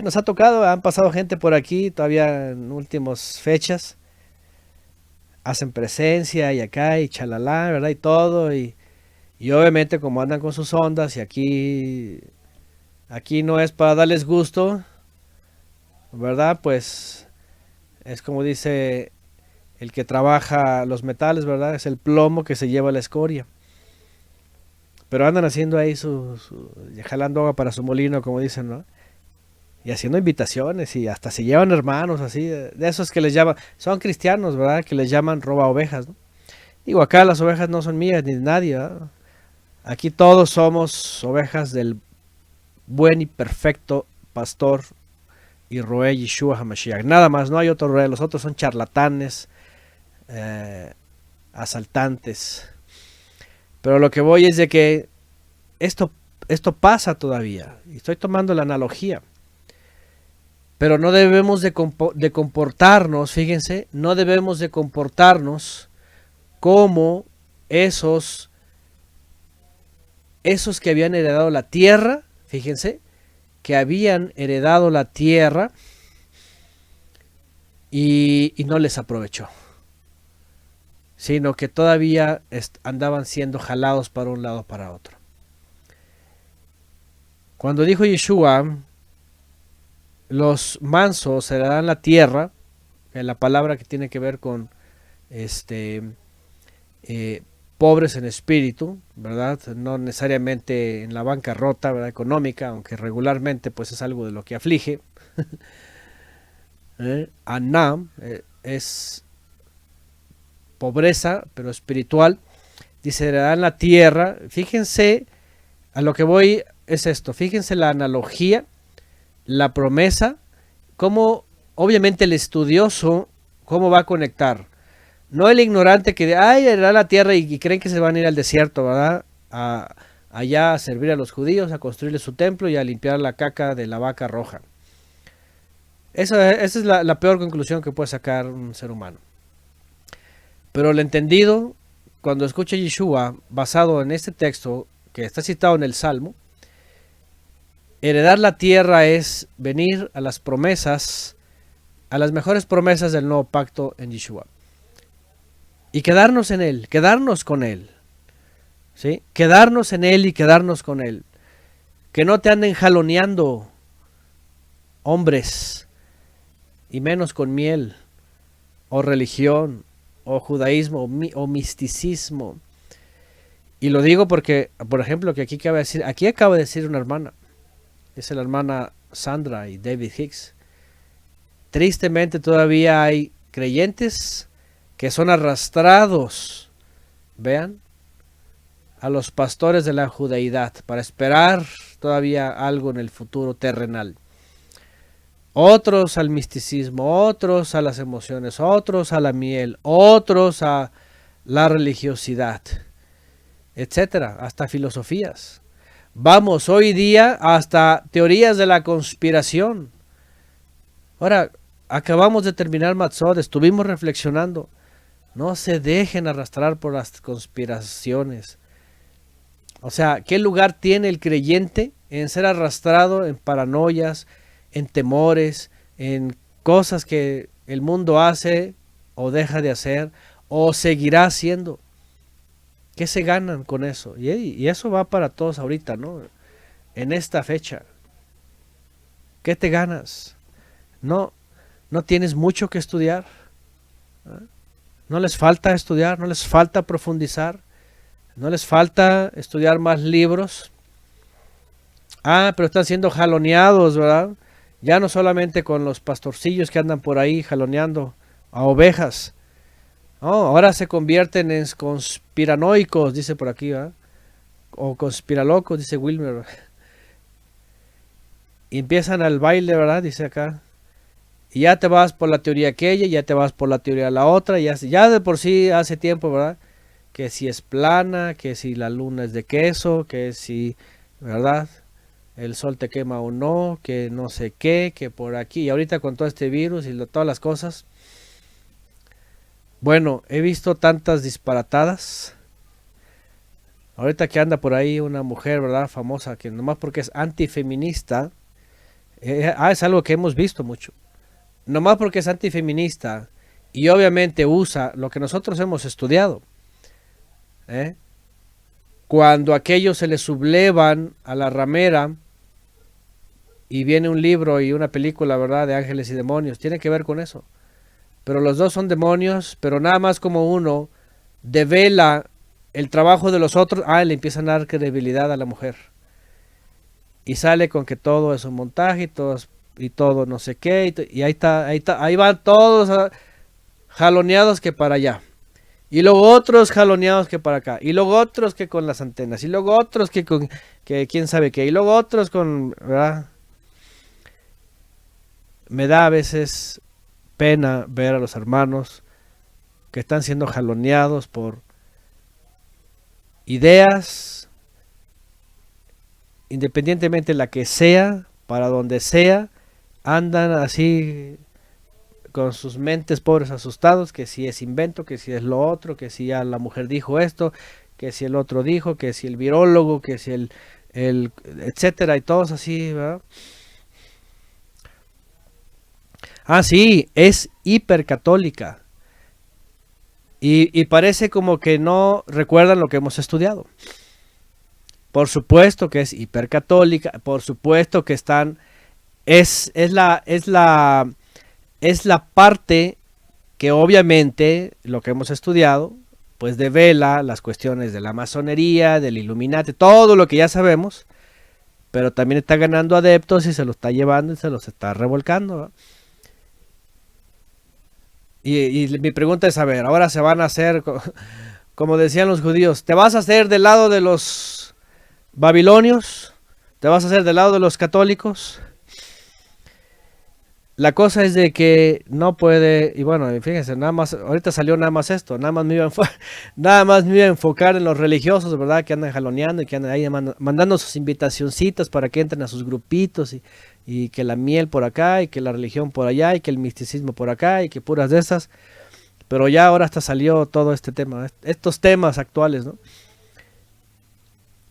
Nos ha tocado, han pasado gente por aquí todavía en últimas fechas, hacen presencia y acá y chalala, ¿verdad? Y todo, y obviamente como andan con sus ondas y aquí no es para darles gusto, ¿verdad? Pues es como dice el que trabaja los metales, ¿verdad? Es el plomo que se lleva la escoria. Pero andan haciendo ahí jalando agua para su molino, como dicen, ¿no? Y haciendo invitaciones y hasta se llevan hermanos así, de esos que les llaman, son cristianos, ¿verdad? Que les llaman roba ovejas, ¿no? Digo, acá las ovejas no son mías ni de nadie, ¿verdad? Aquí todos somos ovejas del buen y perfecto pastor y roé Yeshua HaMashiach. Nada más, no hay otro roé, los otros son charlatanes, eh, asaltantes. Pero lo que voy es de que esto pasa todavía, y estoy tomando la analogía. Pero no debemos de comportarnos, fíjense, no debemos de comportarnos como esos que habían heredado la tierra, fíjense, que habían heredado la tierra y no les aprovechó, sino que todavía andaban siendo jalados para un lado para otro. Cuando dijo Yeshua, los mansos heredarán la tierra, la palabra que tiene que ver con pobres en espíritu, ¿verdad? No necesariamente en la bancarrota, ¿verdad? Económica, aunque regularmente pues es algo de lo que aflige. Anam es pobreza, pero espiritual. Dice, heredarán la tierra. Fíjense, a lo que voy es esto, fíjense la analogía, la promesa, cómo obviamente el estudioso, cómo va a conectar. No el ignorante que heredará la tierra y creen que se van a ir al desierto, ¿verdad? Allá a servir a los judíos, a construirles su templo y a limpiar la caca de la vaca roja. Esa es la peor conclusión que puede sacar un ser humano. Pero el entendido, cuando escucha Yeshua, basado en este texto que está citado en el Salmo, heredar la tierra es venir a las promesas, a las mejores promesas del nuevo pacto en Yeshua. Y quedarnos en él, quedarnos con él. ¿Sí? Quedarnos en él y quedarnos con él. Que no te anden jaloneando hombres, y menos con miel, o religión, o judaísmo, o misticismo. Y lo digo porque, por ejemplo, que aquí acaba de decir una hermana, es la hermana Sandra y David Hicks. Tristemente todavía hay creyentes que son arrastrados, vean, a los pastores de la judaidad para esperar todavía algo en el futuro terrenal. Otros al misticismo, otros a las emociones, otros a la miel, otros a la religiosidad, etcétera, hasta filosofías. Vamos hoy día hasta teorías de la conspiración. Ahora, acabamos de terminar Matzot, estuvimos reflexionando. No se dejen arrastrar por las conspiraciones. O sea, ¿qué lugar tiene el creyente en ser arrastrado en paranoias, en temores, en cosas que el mundo hace o deja de hacer o seguirá haciendo? ¿Qué se ganan con eso? Y eso va para todos ahorita, ¿no? En esta fecha. ¿Qué te ganas? No tienes mucho que estudiar. No les falta estudiar, no les falta profundizar, no les falta estudiar más libros. Pero están siendo jaloneados, ¿verdad? Ya no solamente con los pastorcillos que andan por ahí jaloneando a ovejas. Ahora se convierten en conspiranoicos, dice por aquí, ¿verdad? O conspiralocos, dice Wilmer. Y empiezan al baile, ¿verdad? Dice acá. Y ya te vas por la teoría aquella, ya te vas por la teoría la otra, ya de por sí hace tiempo, ¿verdad? Que si es plana, que si la luna es de queso, que si, ¿verdad? El sol te quema o no, que no sé qué, que por aquí. Y ahorita con todo este virus y todas las cosas. Bueno, he visto tantas disparatadas. Ahorita que anda por ahí una mujer, ¿verdad? Famosa, que nomás porque es antifeminista, es algo que hemos visto mucho. Nomás porque es antifeminista y obviamente usa lo que nosotros hemos estudiado, ¿eh? Cuando aquellos se le sublevan a la ramera y viene un libro y una película, ¿verdad? De ángeles y demonios, tiene que ver con eso. Pero los dos son demonios, pero nada más como uno devela el trabajo de los otros, le empiezan a dar credibilidad a la mujer. Y sale con que todo es un montaje y todo no sé qué, y ahí van todos jaloneados que para allá. Y luego otros jaloneados que para acá. Y luego otros que con las antenas. Y luego otros que con que quién sabe qué. Y luego otros con, ¿verdad? Me da a veces pena ver a los hermanos que están siendo jaloneados por ideas, independientemente la que sea, para donde sea, andan así con sus mentes pobres asustados, que si es invento, que si es lo otro, que si ya la mujer dijo esto, que si el otro dijo, que si el virólogo, que si el etcétera, y todos así, ¿verdad? Ah, sí, es hipercatólica. Y parece como que no recuerdan lo que hemos estudiado. Por supuesto que es hipercatólica, por supuesto que están, es la parte que obviamente lo que hemos estudiado, pues devela las cuestiones de la masonería, del Illuminati, todo lo que ya sabemos, pero también está ganando adeptos y se los está llevando y se los está revolcando, ¿no? Y mi pregunta es, a ver, ahora se van a hacer, como decían los judíos, ¿te vas a hacer del lado de los babilonios? ¿Te vas a hacer del lado de los católicos? La cosa es de que no puede, y bueno, fíjense, nada más, ahorita salió nada más esto, nada más me iba a, nada más me iba a enfocar en los religiosos, ¿verdad? Que andan jaloneando y que andan ahí mandando sus invitacioncitas para que entren a sus grupitos y que la miel por acá y que la religión por allá y que el misticismo por acá y que puras de esas. Pero ya ahora hasta salió todo este tema, estos temas actuales, ¿no?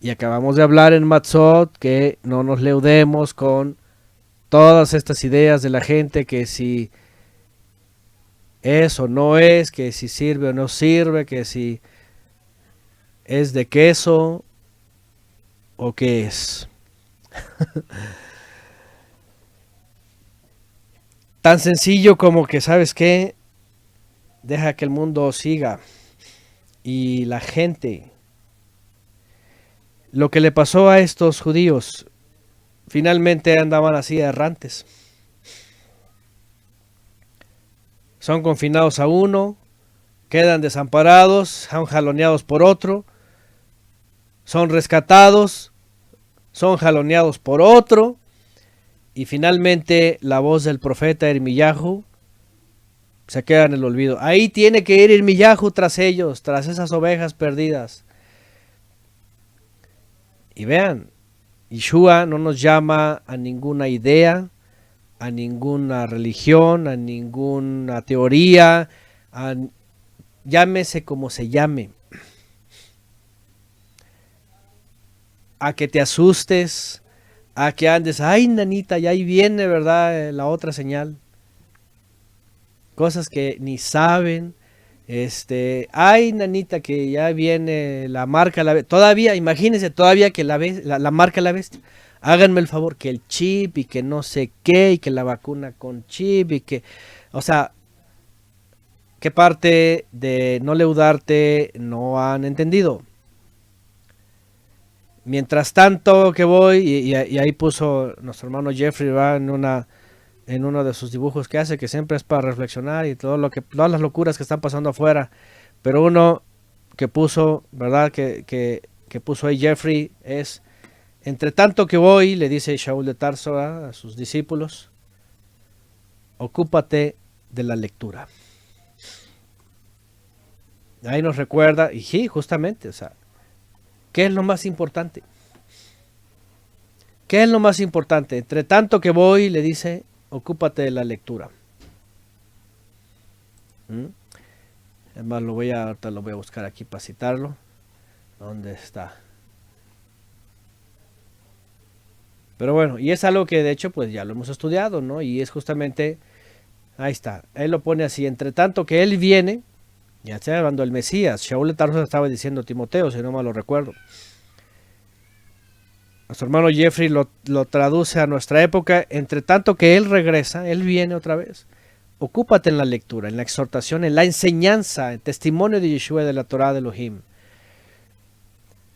Y acabamos de hablar en Matzot que no nos leudemos con todas estas ideas de la gente que si es o no es, que si sirve o no sirve, que si es de queso o qué es. Tan sencillo como que, ¿sabes qué? Deja que el mundo siga. Y la gente, lo que le pasó a estos judíos, finalmente andaban así errantes. Son confinados a uno, quedan desamparados, son jaloneados por otro, son rescatados, son jaloneados por otro, y finalmente la voz del profeta Irmiyahu se queda en el olvido. Ahí tiene que ir Irmiyahu tras ellos, tras esas ovejas perdidas. Y vean, Yeshua no nos llama a ninguna idea, a ninguna religión, a ninguna teoría, llámese como se llame, a que te asustes, a que andes, ay nanita, ya ahí viene, ¿verdad? La otra señal. Cosas que ni saben. Ay nanita, que ya viene la marca, todavía, imagínense, todavía que la marca la bestia. Háganme el favor, que el chip y que no sé qué, y que la vacuna con chip y que, o sea, ¿qué parte de no leudarte no han entendido? Mientras tanto que voy, y ahí puso nuestro hermano Jeffrey, va en uno de sus dibujos que hace, que siempre es para reflexionar y todas las locuras que están pasando afuera. Pero uno que puso, ¿verdad? Que puso ahí Jeffrey es, entre tanto que voy, le dice Shaul de Tarso a sus discípulos, ocúpate de la lectura. Ahí nos recuerda, y sí, justamente, o sea, ¿qué es lo más importante? ¿Qué es lo más importante? Entre tanto que voy, le dice, ocúpate de la lectura. ¿Mm? Es más, ahorita lo voy a buscar aquí para citarlo. ¿Dónde está? Pero bueno, y es algo que de hecho pues ya lo hemos estudiado, ¿no? Y es justamente, ahí está, él lo pone así, entre tanto que él viene, ya está hablando del Mesías, Shaul de Tarso estaba diciendo a Timoteo, si no mal lo recuerdo. Nuestro hermano Jeffrey lo traduce a nuestra época, entre tanto que él regresa, él viene otra vez. Ocúpate en la lectura, en la exhortación, en la enseñanza, en testimonio de Yeshua de la Torah de Elohim.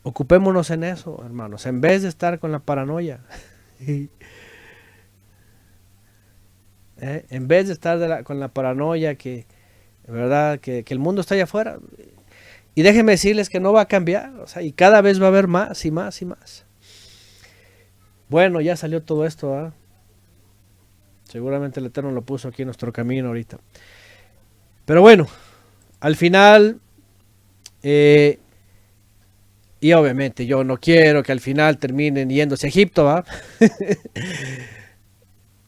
Ocupémonos en eso, hermanos, en vez de estar con la paranoia. En vez de estar con la paranoia que, ¿verdad? Que el mundo está allá afuera. Y déjenme decirles que no va a cambiar, o sea, y cada vez va a haber más y más y más. Bueno, ya salió todo esto, ¿eh? Seguramente el Eterno lo puso aquí en nuestro camino ahorita. Pero bueno, al final, y obviamente yo no quiero que al final terminen yéndose a Egipto, ¿va?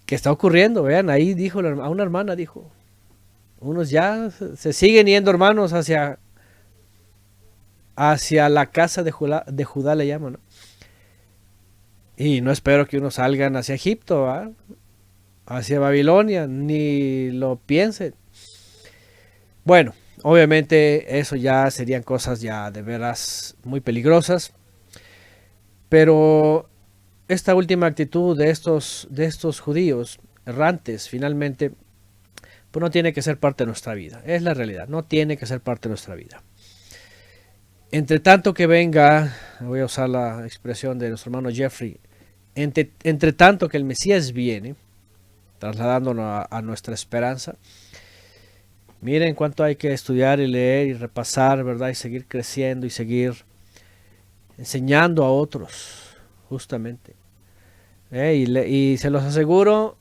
¿Qué está ocurriendo? Vean, ahí dijo a una hermana, dijo, unos ya se siguen yendo hermanos hacia la casa de Judá le llaman, ¿no? Y no espero que unos salgan hacia Egipto, ¿va? Hacia Babilonia, ni lo piensen. Bueno, obviamente eso ya serían cosas ya de veras muy peligrosas, pero esta última actitud de estos judíos errantes finalmente pues no tiene que ser parte de nuestra vida, es la realidad, no tiene que ser parte de nuestra vida. Entre tanto que venga, voy a usar la expresión de nuestro hermano Jeffrey, entre tanto que el Mesías viene, trasladándonos a nuestra esperanza, miren cuánto hay que estudiar y leer y repasar, ¿verdad? Y seguir creciendo y seguir enseñando a otros, justamente. Y se los aseguro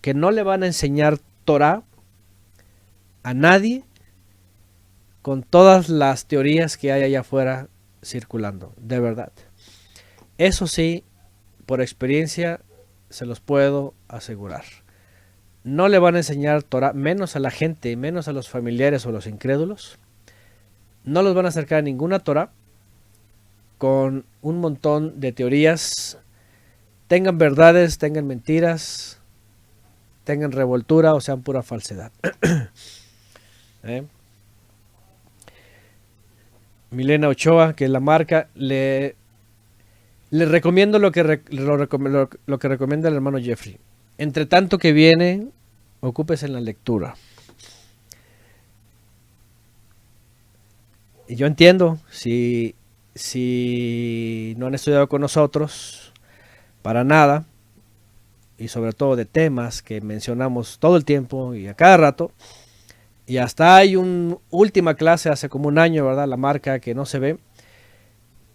que no le van a enseñar Torah a nadie con todas las teorías que hay allá afuera circulando, de verdad. Eso sí, por experiencia se los puedo asegurar. No le van a enseñar Torah, menos a la gente, menos a los familiares o los incrédulos. No los van a acercar a ninguna Torah con un montón de teorías, tengan verdades, tengan mentiras, tengan revoltura o sean pura falsedad. Milena Ochoa, que es la marca, le recomiendo lo que recomienda el hermano Jeffrey. Entre tanto que viene, ocúpese en la lectura. Y yo entiendo, si no han estudiado con nosotros, para nada, y sobre todo de temas que mencionamos todo el tiempo y a cada rato, y hasta hay una última clase hace como un año, ¿verdad? La marca que no se ve,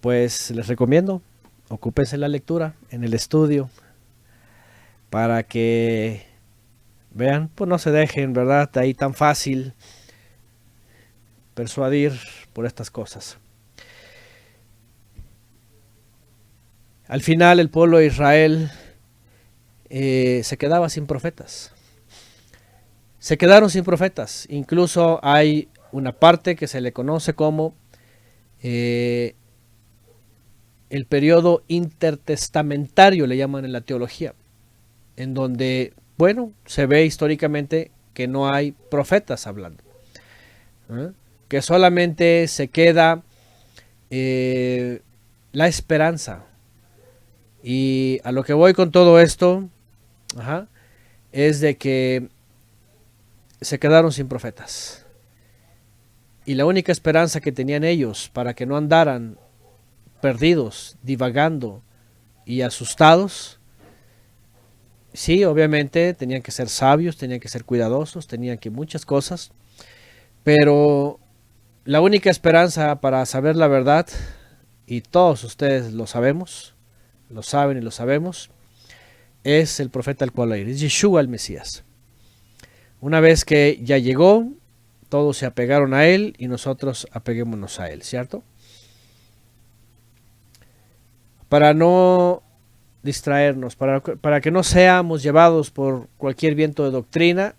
pues les recomiendo, ocúpense en la lectura, en el estudio, para que vean, pues no se dejen, ¿verdad? Ahí tan fácil persuadir por estas cosas. Al final el pueblo de Israel se quedaba sin profetas. Se quedaron sin profetas. Incluso hay una parte que se le conoce como el periodo intertestamentario, le llaman en la teología, en donde, bueno, se ve históricamente que no hay profetas hablando, que solamente se queda la esperanza. Y a lo que voy con todo esto, es de que se quedaron sin profetas. Y la única esperanza que tenían ellos para que no andaran perdidos, divagando y asustados, sí, obviamente tenían que ser sabios, tenían que ser cuidadosos, tenían que muchas cosas, pero la única esperanza para saber la verdad, y todos ustedes lo sabemos, lo saben y lo sabemos, es el profeta al cual ir, es Yeshua el Mesías. Una vez que ya llegó, todos se apegaron a él y nosotros apeguémonos a él, ¿cierto? Para no distraernos, para que no seamos llevados por cualquier viento de doctrina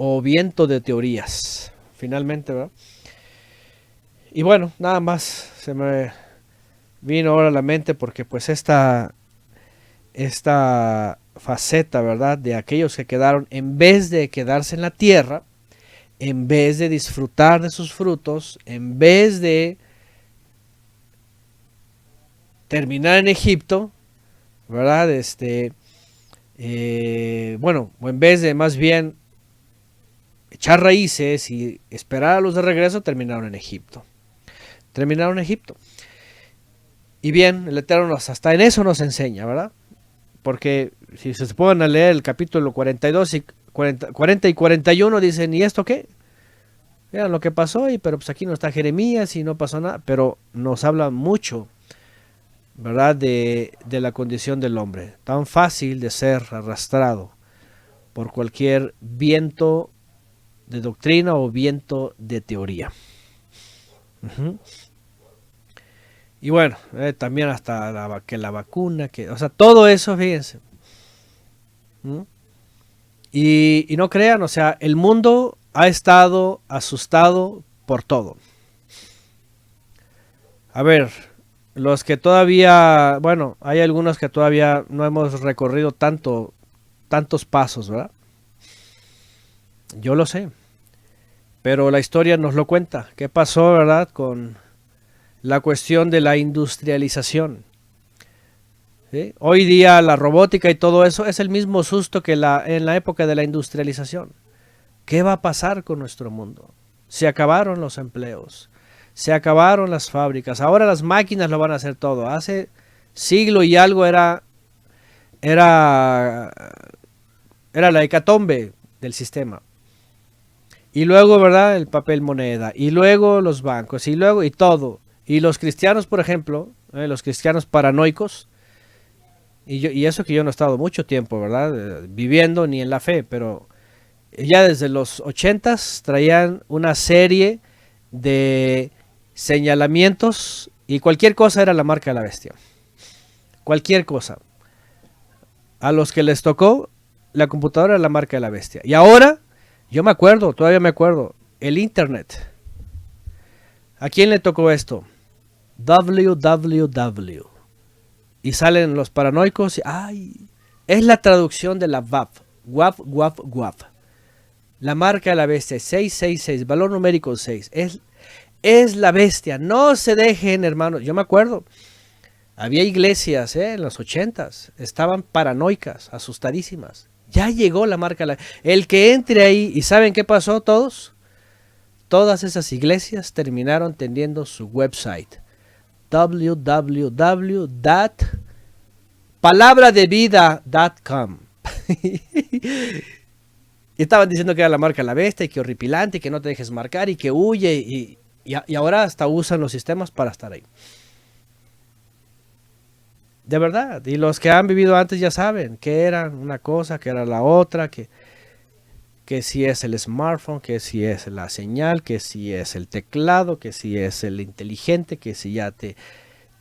o viento de teorías, finalmente, ¿verdad? Y bueno, nada más se me vino ahora a la mente porque pues esta faceta, ¿verdad? De aquellos que quedaron, en vez de quedarse en la tierra, en vez de disfrutar de sus frutos, en vez de terminar en Egipto, ¿verdad? Bueno, o en vez de más bien echar raíces y esperar a los de regreso, terminaron en Egipto. Terminaron en Egipto. Y bien, el Eterno hasta en eso nos enseña, ¿verdad? Porque si se ponen a leer el capítulo 42 y 40 y 41, dicen, ¿y esto qué? Vean lo que pasó, pero pues aquí no está Jeremías y no pasó nada, pero nos habla mucho, ¿verdad? De la condición del hombre, tan fácil de ser arrastrado por cualquier viento de doctrina o viento de teoría. Uh-huh. Y bueno, también hasta la vacuna, o sea, todo eso, fíjense. ¿Mm? Y no crean, o sea, el mundo ha estado asustado por todo. A ver, los que todavía, bueno, hay algunos que todavía no hemos recorrido tantos pasos, ¿verdad? Yo lo sé, pero la historia nos lo cuenta. ¿Qué pasó, verdad, con la cuestión de la industrialización? ¿Sí? Hoy día la robótica y todo eso es el mismo susto que en la época de la industrialización. ¿Qué va a pasar con nuestro mundo? Se acabaron los empleos, se acabaron las fábricas, ahora las máquinas lo van a hacer todo. Hace siglo y algo era la hecatombe del sistema. Y luego, ¿verdad? El papel moneda, y luego los bancos, y luego, y todo. Y los cristianos, por ejemplo, los cristianos paranoicos, y eso que yo no he estado mucho tiempo, ¿verdad? Viviendo ni en la fe, pero ya desde los 80s traían una serie de señalamientos y cualquier cosa era la marca de la bestia. Cualquier cosa. A los que les tocó, la computadora era la marca de la bestia. Y ahora, yo me acuerdo, todavía me acuerdo, el internet. ¿A quién le tocó esto? www. Y salen los paranoicos y, ¡ay! Es la traducción de la WAP. WAP. La marca de la bestia, 666, valor numérico 6. Es la bestia. No se dejen, hermanos. Yo me acuerdo. Había iglesias en los 80s. Estaban paranoicas, asustadísimas. Ya llegó la marca. El que entre ahí, ¿y saben qué pasó todos? Todas esas iglesias terminaron teniendo su website. www.palabradevida.com. Y estaban diciendo que era la marca la bestia y que horripilante y que no te dejes marcar y que huye y ahora hasta usan los sistemas para estar ahí. De verdad, y los que han vivido antes ya saben que era una cosa, que era la otra, que si es el smartphone, que si es la señal, que si es el teclado, que si es el inteligente, que si ya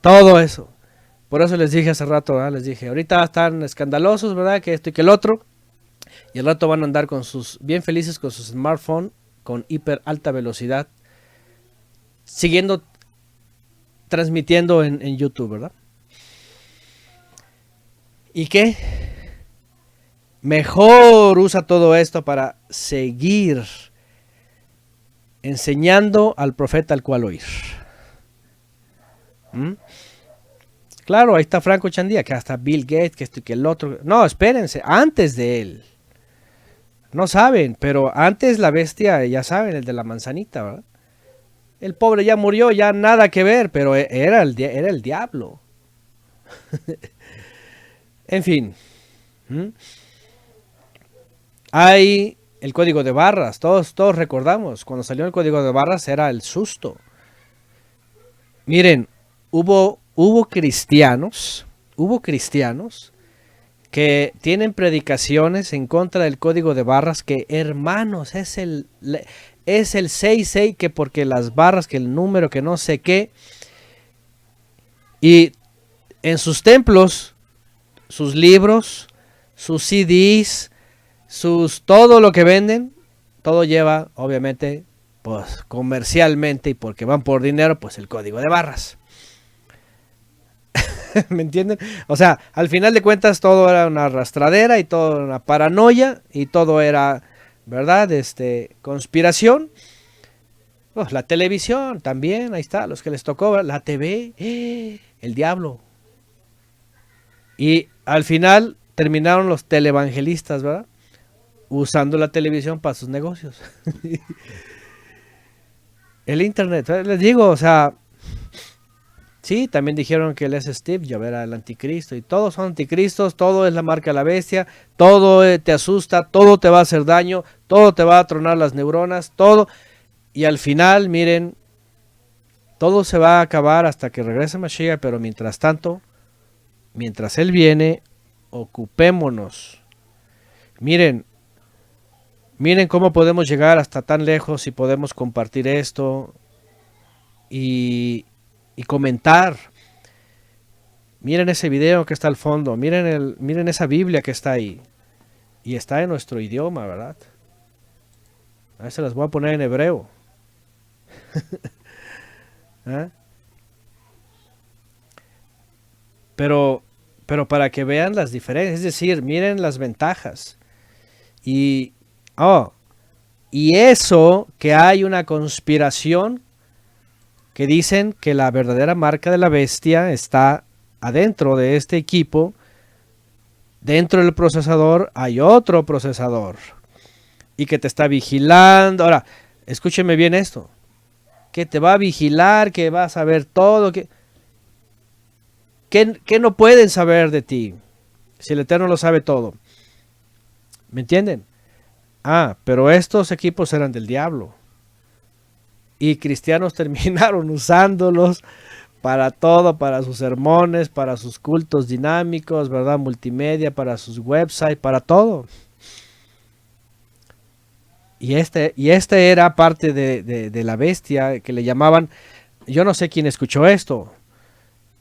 todo eso. Por eso les dije hace rato, ¿verdad? Les dije, ahorita están escandalosos, ¿verdad? Que esto y que el otro. Y al rato van a andar bien felices con sus smartphone, con hiper alta velocidad, siguiendo transmitiendo en YouTube, ¿verdad? ¿Y qué? Mejor usa todo esto para seguir enseñando al profeta al cual oír. ¿Mm? Claro, ahí está Franco Chandía, que hasta Bill Gates, que esto y que el otro. No, espérense, antes de él. No saben, pero antes la bestia, ya saben, el de la manzanita, ¿verdad? El pobre ya murió, ya nada que ver, pero era el diablo. En fin. Hay el código de barras, todos recordamos, cuando salió el código de barras era el susto. Miren, hubo cristianos que tienen predicaciones en contra del código de barras, que hermanos, es el 66, que porque las barras, que el número, que no sé qué. Y en sus templos, sus libros, sus CDs, todo lo que venden, todo lleva, obviamente, pues comercialmente y porque van por dinero, pues el código de barras. ¿Me entienden? O sea, al final de cuentas todo era una arrastradera y todo era una paranoia y todo era, ¿verdad? Conspiración. Oh, la televisión también, ahí está, los que les tocó, la TV, el diablo. Y al final terminaron los televangelistas, ¿verdad? Usando la televisión para sus negocios. El internet, les digo, o sea, sí, también dijeron que él es Steve Jobs, era el anticristo, y todos son anticristos, todo es la marca de la bestia, todo te asusta, todo te va a hacer daño, todo te va a tronar las neuronas, todo, y al final, miren, todo se va a acabar hasta que regrese Mashiach, pero mientras tanto, mientras él viene, ocupémonos. Miren, miren cómo podemos llegar hasta tan lejos y podemos compartir esto y comentar. Miren ese video que está al fondo, miren esa Biblia que está ahí. Y está en nuestro idioma, ¿verdad? A ver, se las voy a poner en hebreo. ¿Eh? Pero para que vean las diferencias, es decir, miren las ventajas. Y, y eso que hay una conspiración que dicen que la verdadera marca de la bestia está adentro de este equipo. Dentro del procesador hay otro procesador y que te está vigilando. Ahora, escúcheme bien esto, que te va a vigilar, que va a saber todo, que no pueden saber de ti si el Eterno lo sabe todo. ¿Me entienden? Pero estos equipos eran del diablo y cristianos terminaron usándolos para todo, para sus sermones, para sus cultos dinámicos, ¿verdad? Multimedia, para sus websites, para todo. Y este era parte de la bestia que le llamaban, yo no sé quién escuchó esto,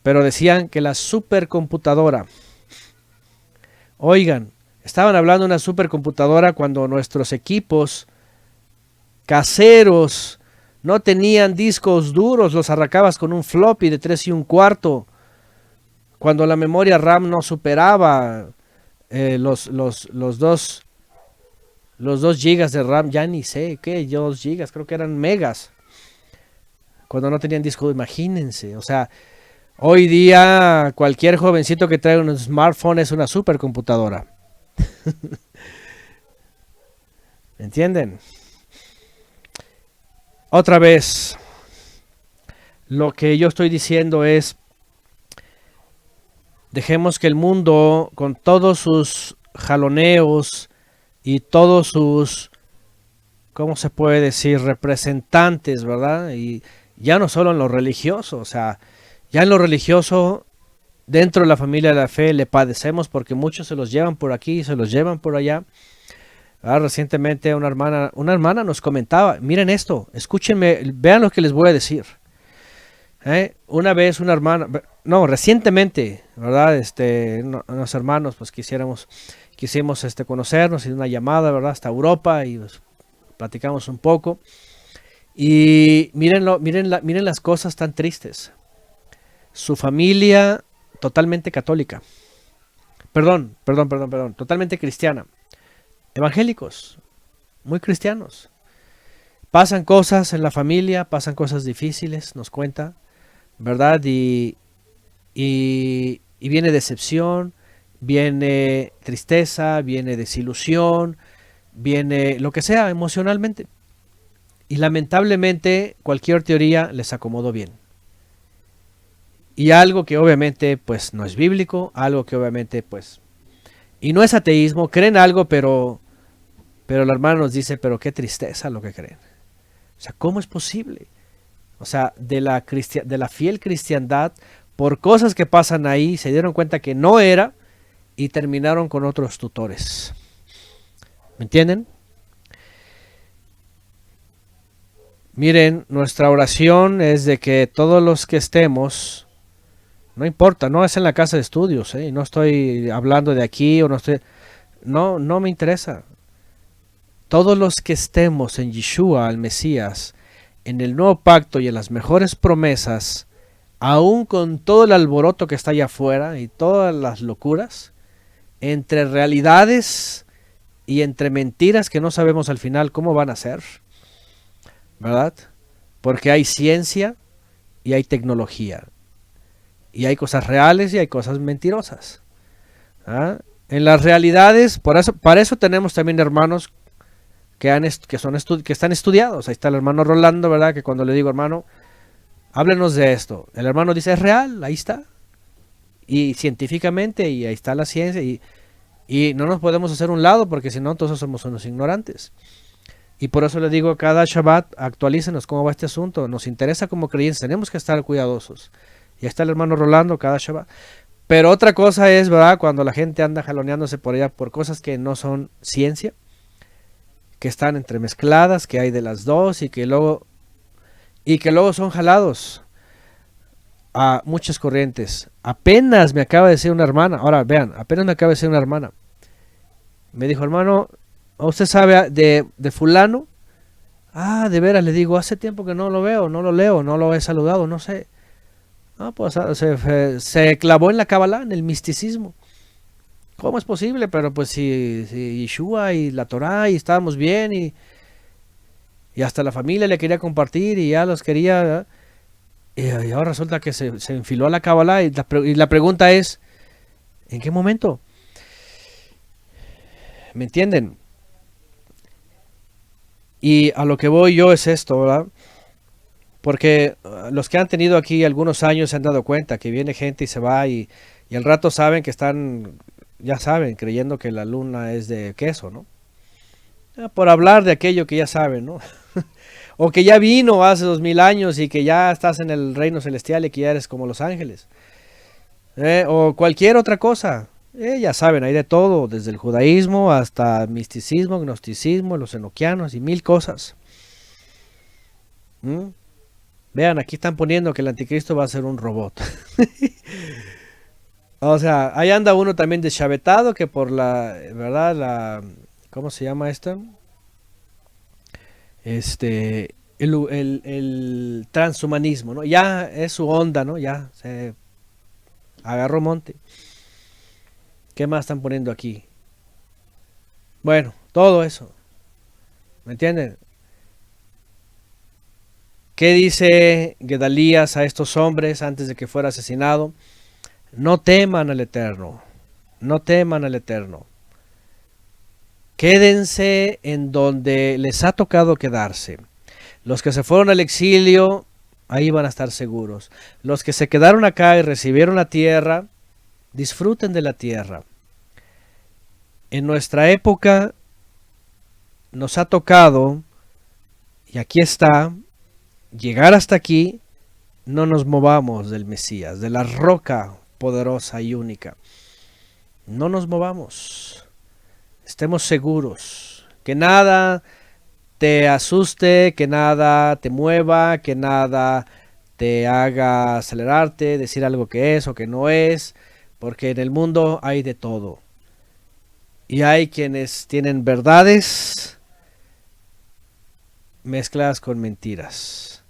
pero decían que la supercomputadora. Oigan, estaban hablando de una supercomputadora cuando nuestros equipos caseros no tenían discos duros, los arrancabas con un floppy de 3 1/4. Cuando la memoria RAM no superaba los 2 gigas de RAM, ya ni sé qué, 2 gigas, creo que eran megas. Cuando no tenían disco, imagínense. O sea, hoy día cualquier jovencito que trae un smartphone es una supercomputadora. ¿Entienden? Otra vez, lo que yo estoy diciendo es, dejemos que el mundo, con todos sus jaloneos y todos sus, ¿cómo se puede decir?, representantes, ¿verdad? Y ya no solo en lo religioso, o sea, ya en lo religioso, dentro de la familia de la fe, le padecemos porque muchos se los llevan por aquí, se los llevan por allá. Recientemente una hermana nos comentaba, miren esto, escúchenme, vean lo que les voy a decir. Una vez una hermana, no, recientemente, ¿verdad? Unos hermanos, pues quisimos conocernos y una llamada, ¿verdad? Hasta Europa y pues, platicamos un poco. Y miren las cosas tan tristes. Su familia totalmente católica. Perdón, totalmente cristiana. Evangélicos, muy cristianos. Pasan cosas en la familia, pasan cosas difíciles, nos cuenta, ¿verdad? Y viene decepción, viene tristeza, viene desilusión, viene lo que sea emocionalmente. Y lamentablemente cualquier teoría les acomodó bien. Y algo que obviamente pues no es bíblico, algo que obviamente pues... Y no es ateísmo, creen algo, pero el hermano nos dice, pero qué tristeza lo que creen. O sea, ¿cómo es posible? O sea, de la fiel cristiandad, por cosas que pasan ahí, se dieron cuenta que no era y terminaron con otros tutores. ¿Me entienden? Miren, nuestra oración es de que todos los que estemos, no importa, no es en la casa de estudios, no estoy hablando de aquí o no me interesa. todos los que estemos en Yeshua, el Mesías, en el nuevo pacto y en las mejores promesas, aún con todo el alboroto que está allá afuera y todas las locuras, entre realidades y entre mentiras que no sabemos al final cómo van a ser, ¿verdad? Porque hay ciencia y hay tecnología, y hay cosas reales y hay cosas mentirosas. ¿Ah? En las realidades, para eso tenemos también hermanos que están estudiados. Ahí está el hermano Rolando, ¿verdad? Que cuando le digo, hermano, háblenos de esto, el hermano dice, es real, ahí está. Y científicamente, y ahí está la ciencia, y no nos podemos hacer un lado, porque si no, todos somos unos ignorantes. Y por eso le digo, cada Shabbat, actualícenos cómo va este asunto. Nos interesa como creyentes, tenemos que estar cuidadosos. Y ahí está el hermano Rolando cada Shabbat. Pero otra cosa es, ¿verdad? Cuando la gente anda jaloneándose por allá por cosas que no son ciencia, que están entremezcladas, que hay de las dos y que luego son jalados a muchas corrientes. Apenas me acaba de decir una hermana, ahora vean, apenas me acaba de decir una hermana. Me dijo, hermano, ¿usted sabe de fulano? Ah, de veras, le digo, hace tiempo que no lo veo, no lo leo, no lo he saludado, no sé. Ah, pues se clavó en la Kabbalah, en el misticismo. ¿Cómo es posible? Pero pues si Yeshua y la Torah y estábamos bien y hasta la familia le quería compartir y ya los quería. Y ahora resulta que se enfiló a la Kabbalah y la pregunta es, ¿en qué momento? ¿Me entienden? Y a lo que voy yo es esto, ¿verdad? Porque los que han tenido aquí algunos años se han dado cuenta que viene gente y se va y al rato saben que están, ya saben, creyendo que la luna es de queso, ¿no? Por hablar de aquello que ya saben, ¿no? O que ya vino hace 2000 años y que ya estás en el reino celestial y que ya eres como los ángeles. O cualquier otra cosa. Ya saben, hay de todo, desde el judaísmo hasta misticismo, gnosticismo, los enoquianos y mil cosas. ¿Mm? Vean, aquí están poniendo que el anticristo va a ser un robot. O sea, ahí anda uno también deschavetado que por ¿verdad? ¿Cómo se llama esto? El transhumanismo, ¿no? Ya es su onda, ¿no? Ya se agarró monte. ¿Qué más están poniendo aquí? Bueno, todo eso. ¿Me entienden? ¿Qué dice Gedalías a estos hombres antes de que fuera asesinado? No teman al Eterno. No teman al Eterno. Quédense en donde les ha tocado quedarse. Los que se fueron al exilio, ahí van a estar seguros. Los que se quedaron acá y recibieron la tierra, disfruten de la tierra. En nuestra época nos ha tocado, y aquí está, llegar hasta aquí, no nos movamos del Mesías, de la roca poderosa y única. No nos movamos. Estemos seguros. Que nada te asuste, que nada te mueva, que nada te haga acelerarte, decir algo que es o que no es, porque en el mundo hay de todo. Y hay quienes tienen verdades mezcladas con mentiras.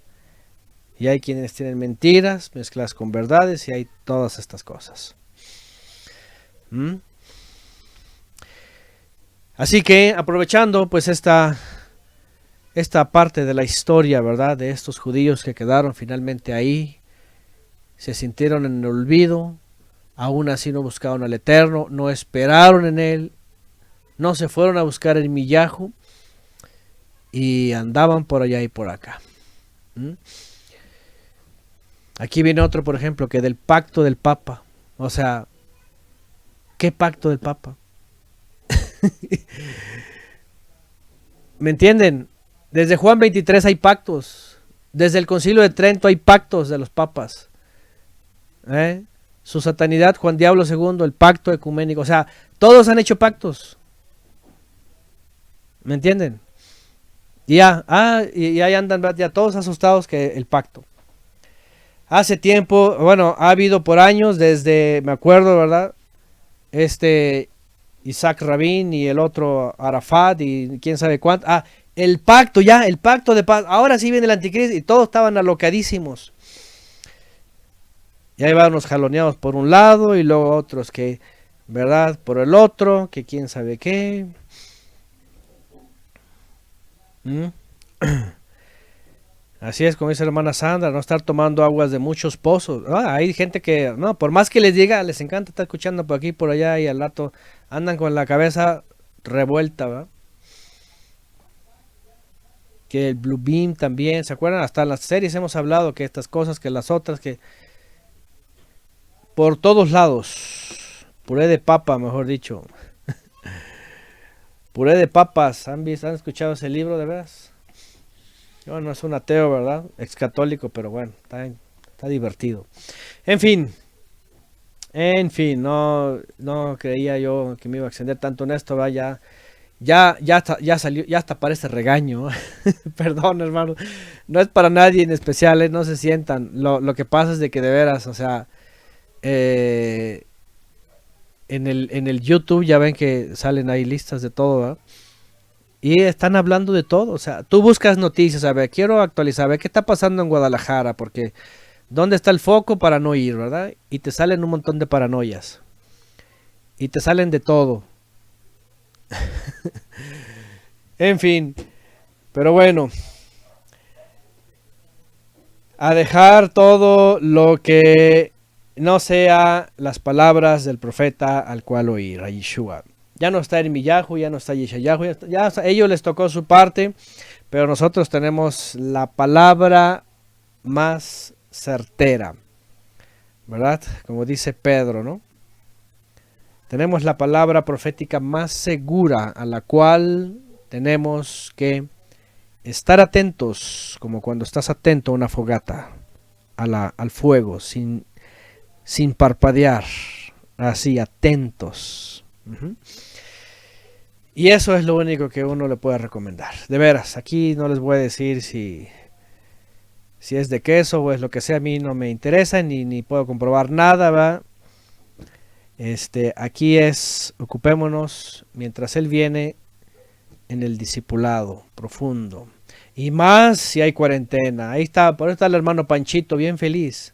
Y hay quienes tienen mentiras mezcladas con verdades y hay todas estas cosas. Así que aprovechando pues esta parte de la historia, ¿verdad? De estos judíos que quedaron finalmente ahí, se sintieron en el olvido, aún así no buscaron al Eterno, no esperaron en Él, no se fueron a buscar el millajo y andaban por allá y por acá. Aquí viene otro, por ejemplo, que del pacto del Papa. O sea, ¿qué pacto del Papa? ¿Me entienden? Desde Juan 23 hay pactos. Desde el Concilio de Trento hay pactos de los papas. Su satanidad, Juan Diablo II, el pacto ecuménico. O sea, todos han hecho pactos. ¿Me entienden? Y ahí andan ya todos asustados que el pacto. Hace tiempo, bueno, ha habido por años, desde, me acuerdo, ¿verdad? Isaac Rabin y el otro Arafat y quién sabe cuánto. Ah, el pacto ya, el pacto de paz. Ahora sí viene el anticristo y todos estaban alocadísimos. Y ahí van unos jaloneados por un lado y luego otros que, ¿verdad? Por el otro, que quién sabe qué. ¿Mm? Así es, como dice la hermana Sandra, no estar tomando aguas de muchos pozos. Ah, hay gente que, no, por más que les diga, les encanta estar escuchando por aquí y por allá y al rato andan con la cabeza revuelta, ¿verdad? Que el Blue Beam también, ¿se acuerdan? Hasta en las series hemos hablado que estas cosas, que las otras, que por todos lados, puré de papa, mejor dicho, puré de papas, ¿han visto, han escuchado ese libro de veras? Yo no es un ateo, ¿verdad? Ex católico, pero bueno, está divertido. En fin, no creía yo que me iba a extender tanto en esto, ¿verdad? Ya salió, ya hasta parece regaño. Perdón, hermano. No es para nadie en especial, no se sientan. Lo que pasa es de que de veras, o sea, eh, en el YouTube ya ven que salen ahí listas de todo, ¿verdad? Y están hablando de todo, o sea, tú buscas noticias, a ver, quiero actualizar, a ver qué está pasando en Guadalajara, porque ¿dónde está el foco para no ir, verdad? Y te salen un montón de paranoias. Y te salen de todo. En fin, pero bueno, a dejar todo lo que no sea las palabras del profeta al cual oír, a Yeshua. Ya no está Ermiyahu, ya no está Yeshayahu, a ellos les tocó su parte, pero nosotros tenemos la palabra más certera, ¿verdad? Como dice Pedro, ¿no? Tenemos la palabra profética más segura a la cual tenemos que estar atentos, como cuando estás atento a una fogata, al fuego, sin parpadear, así, atentos. Y eso es lo único que uno le puede recomendar. De veras, aquí no les voy a decir si es de queso o es lo que sea, a mí no me interesa, ni puedo comprobar nada, ¿va? Aquí ocupémonos mientras Él viene en el discipulado profundo. Y más si hay cuarentena. Ahí está, por eso está el hermano Panchito, bien feliz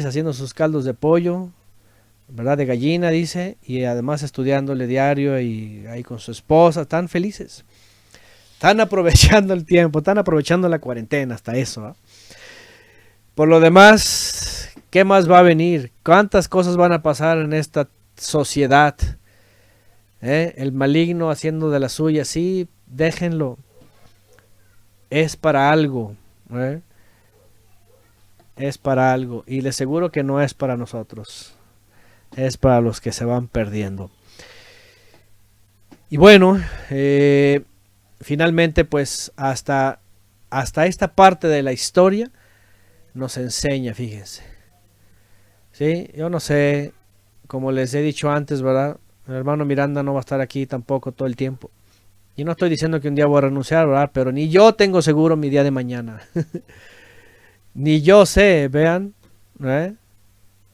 haciendo sus caldos de pollo, ¿verdad? De gallina, dice, y además estudiándole diario y ahí con su esposa, están felices. Están aprovechando el tiempo, están aprovechando la cuarentena, hasta eso, ¿eh? Por lo demás, ¿qué más va a venir? ¿Cuántas cosas van a pasar en esta sociedad? El maligno haciendo de la suya, sí, déjenlo. Es para algo, ¿eh? Es para algo. Y les aseguro que no es para nosotros. Es para los que se van perdiendo. Y bueno, finalmente pues hasta esta parte de la historia nos enseña, fíjense. ¿Sí? Yo no sé, como les he dicho antes, ¿verdad? El hermano Miranda no va a estar aquí tampoco todo el tiempo. Y no estoy diciendo que un día voy a renunciar, ¿verdad? Pero ni yo tengo seguro mi día de mañana. Ni yo sé, vean, ¿eh?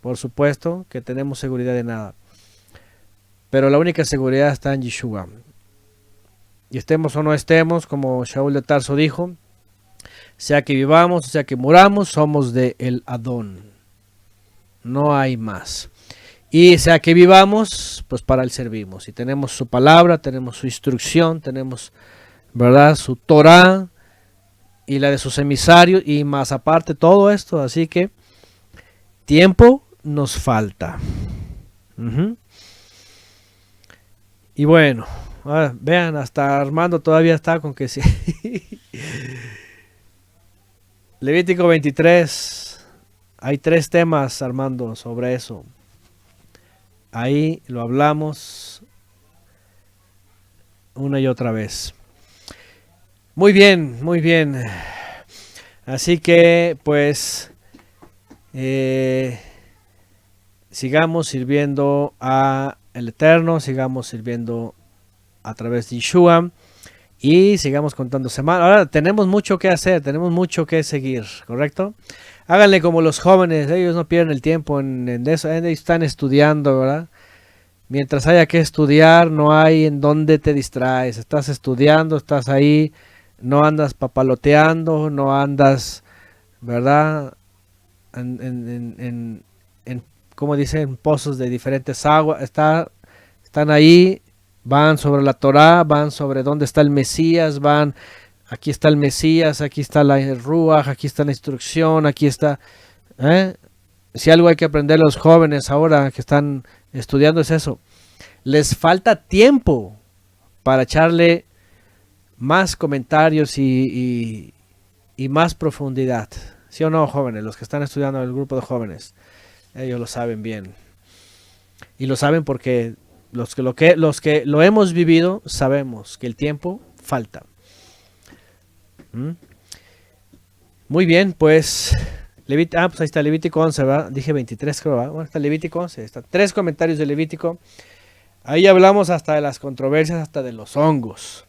Por supuesto que tenemos seguridad de nada. Pero la única seguridad está en Yeshua. Y estemos o no estemos, como Shaul de Tarso dijo, sea que vivamos, sea que muramos, somos de el Adón. No hay más. Y sea que vivamos, pues para él servimos. Y tenemos su palabra, tenemos su instrucción, tenemos, ¿verdad?, su Torah y la de sus emisarios y más aparte todo esto. Así que tiempo nos falta. Y bueno, vean, hasta Armando todavía está con que sí. Levítico 23. Hay 3 temas, Armando, sobre eso. Ahí lo hablamos una y otra vez. Muy bien, muy bien. Así que, pues, sigamos sirviendo a el Eterno, sigamos sirviendo a través de Yeshua y sigamos contando semanas. Ahora tenemos mucho que hacer, tenemos mucho que seguir, ¿correcto? Háganle como los jóvenes, ellos no pierden el tiempo en eso, ellos están estudiando, ¿verdad? Mientras haya que estudiar, no hay en dónde te distraes. Estás estudiando, estás ahí, no andas papaloteando, no andas, ¿verdad? En, como dicen, pozos de diferentes aguas. Están ahí, van sobre la Torá, van sobre dónde está el Mesías, van, aquí está el Mesías, aquí está la Ruach, aquí está la instrucción, aquí está. ¿Eh? Si algo hay que aprender a los jóvenes ahora que están estudiando es eso. Les falta tiempo para echarle más comentarios y más profundidad. ¿Sí o no, jóvenes? Los que están estudiando en el grupo de jóvenes, ellos lo saben bien. Y lo saben porque los que lo hemos vivido sabemos que el tiempo falta. ¿Mm? Muy bien, pues pues ahí está Levítico 11, ¿verdad? Dije 23, creo, ¿verdad? Bueno, está Levítico 11, está 3 comentarios de Levítico. Ahí hablamos hasta de las controversias, hasta de los hongos.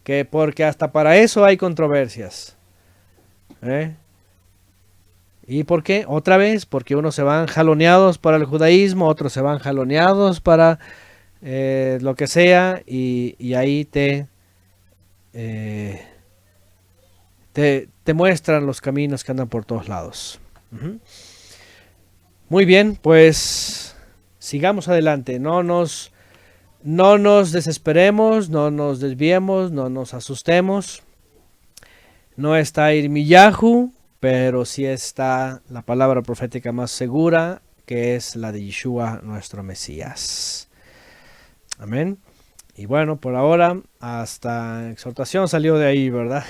Que porque hasta para eso hay controversias. ¿Eh? ¿Y por qué? Otra vez, porque unos se van jaloneados para el judaísmo, otros se van jaloneados para lo que sea, y ahí eh, te muestran los caminos que andan por todos lados. Ujú. Muy bien, pues sigamos adelante, no nos desesperemos, no nos desviemos, no nos asustemos. No está Irmiyahu, pero sí está la palabra profética más segura, que es la de Yeshua, nuestro Mesías. Amén. Y bueno, por ahora, hasta exhortación salió de ahí, ¿verdad?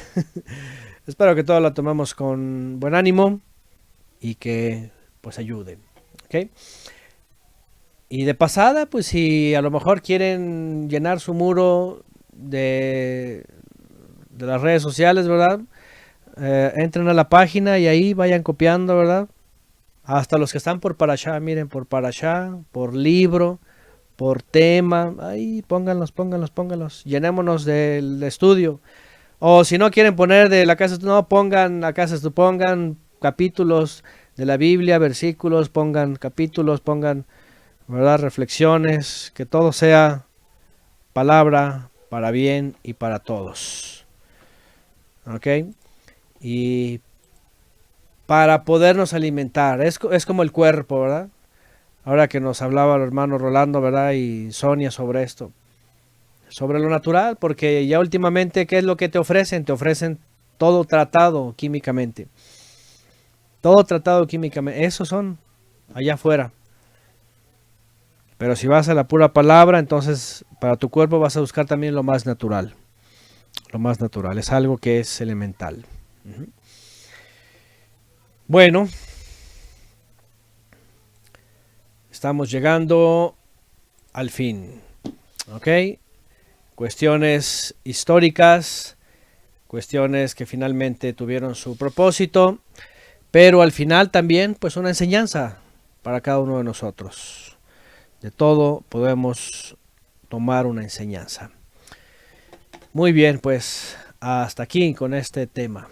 Espero que todos la tomemos con buen ánimo y que pues ayude. ¿Ok? Y de pasada, pues si a lo mejor quieren llenar su muro de las redes sociales, ¿verdad? Entren a la página y ahí vayan copiando, ¿verdad? Hasta los que están por Parashá, miren, por Parashá, por libro, por tema, ahí pónganlos. Llenémonos del estudio. O si no quieren poner de la casa, no pongan la casa, pongan capítulos de la Biblia, versículos, pongan capítulos, pongan, ¿verdad? Reflexiones, que todo sea palabra para bien y para todos. ¿Ok? Y para podernos alimentar, es como el cuerpo, ¿verdad? Ahora que nos hablaba el hermano Rolando, ¿verdad? Y Sonia sobre esto, sobre lo natural, porque ya últimamente, ¿qué es lo que te ofrecen? Te ofrecen todo tratado químicamente. Todo tratado químicamente. Esos son allá afuera. Pero si vas a la pura palabra, entonces para tu cuerpo vas a buscar también lo más natural. Lo más natural. Es algo que es elemental. Uh-huh. Bueno, estamos llegando al fin. ¿Ok? Cuestiones históricas, cuestiones que finalmente tuvieron su propósito, pero al final también pues una enseñanza para cada uno de nosotros. De todo podemos tomar una enseñanza. Muy bien, pues hasta aquí con este tema.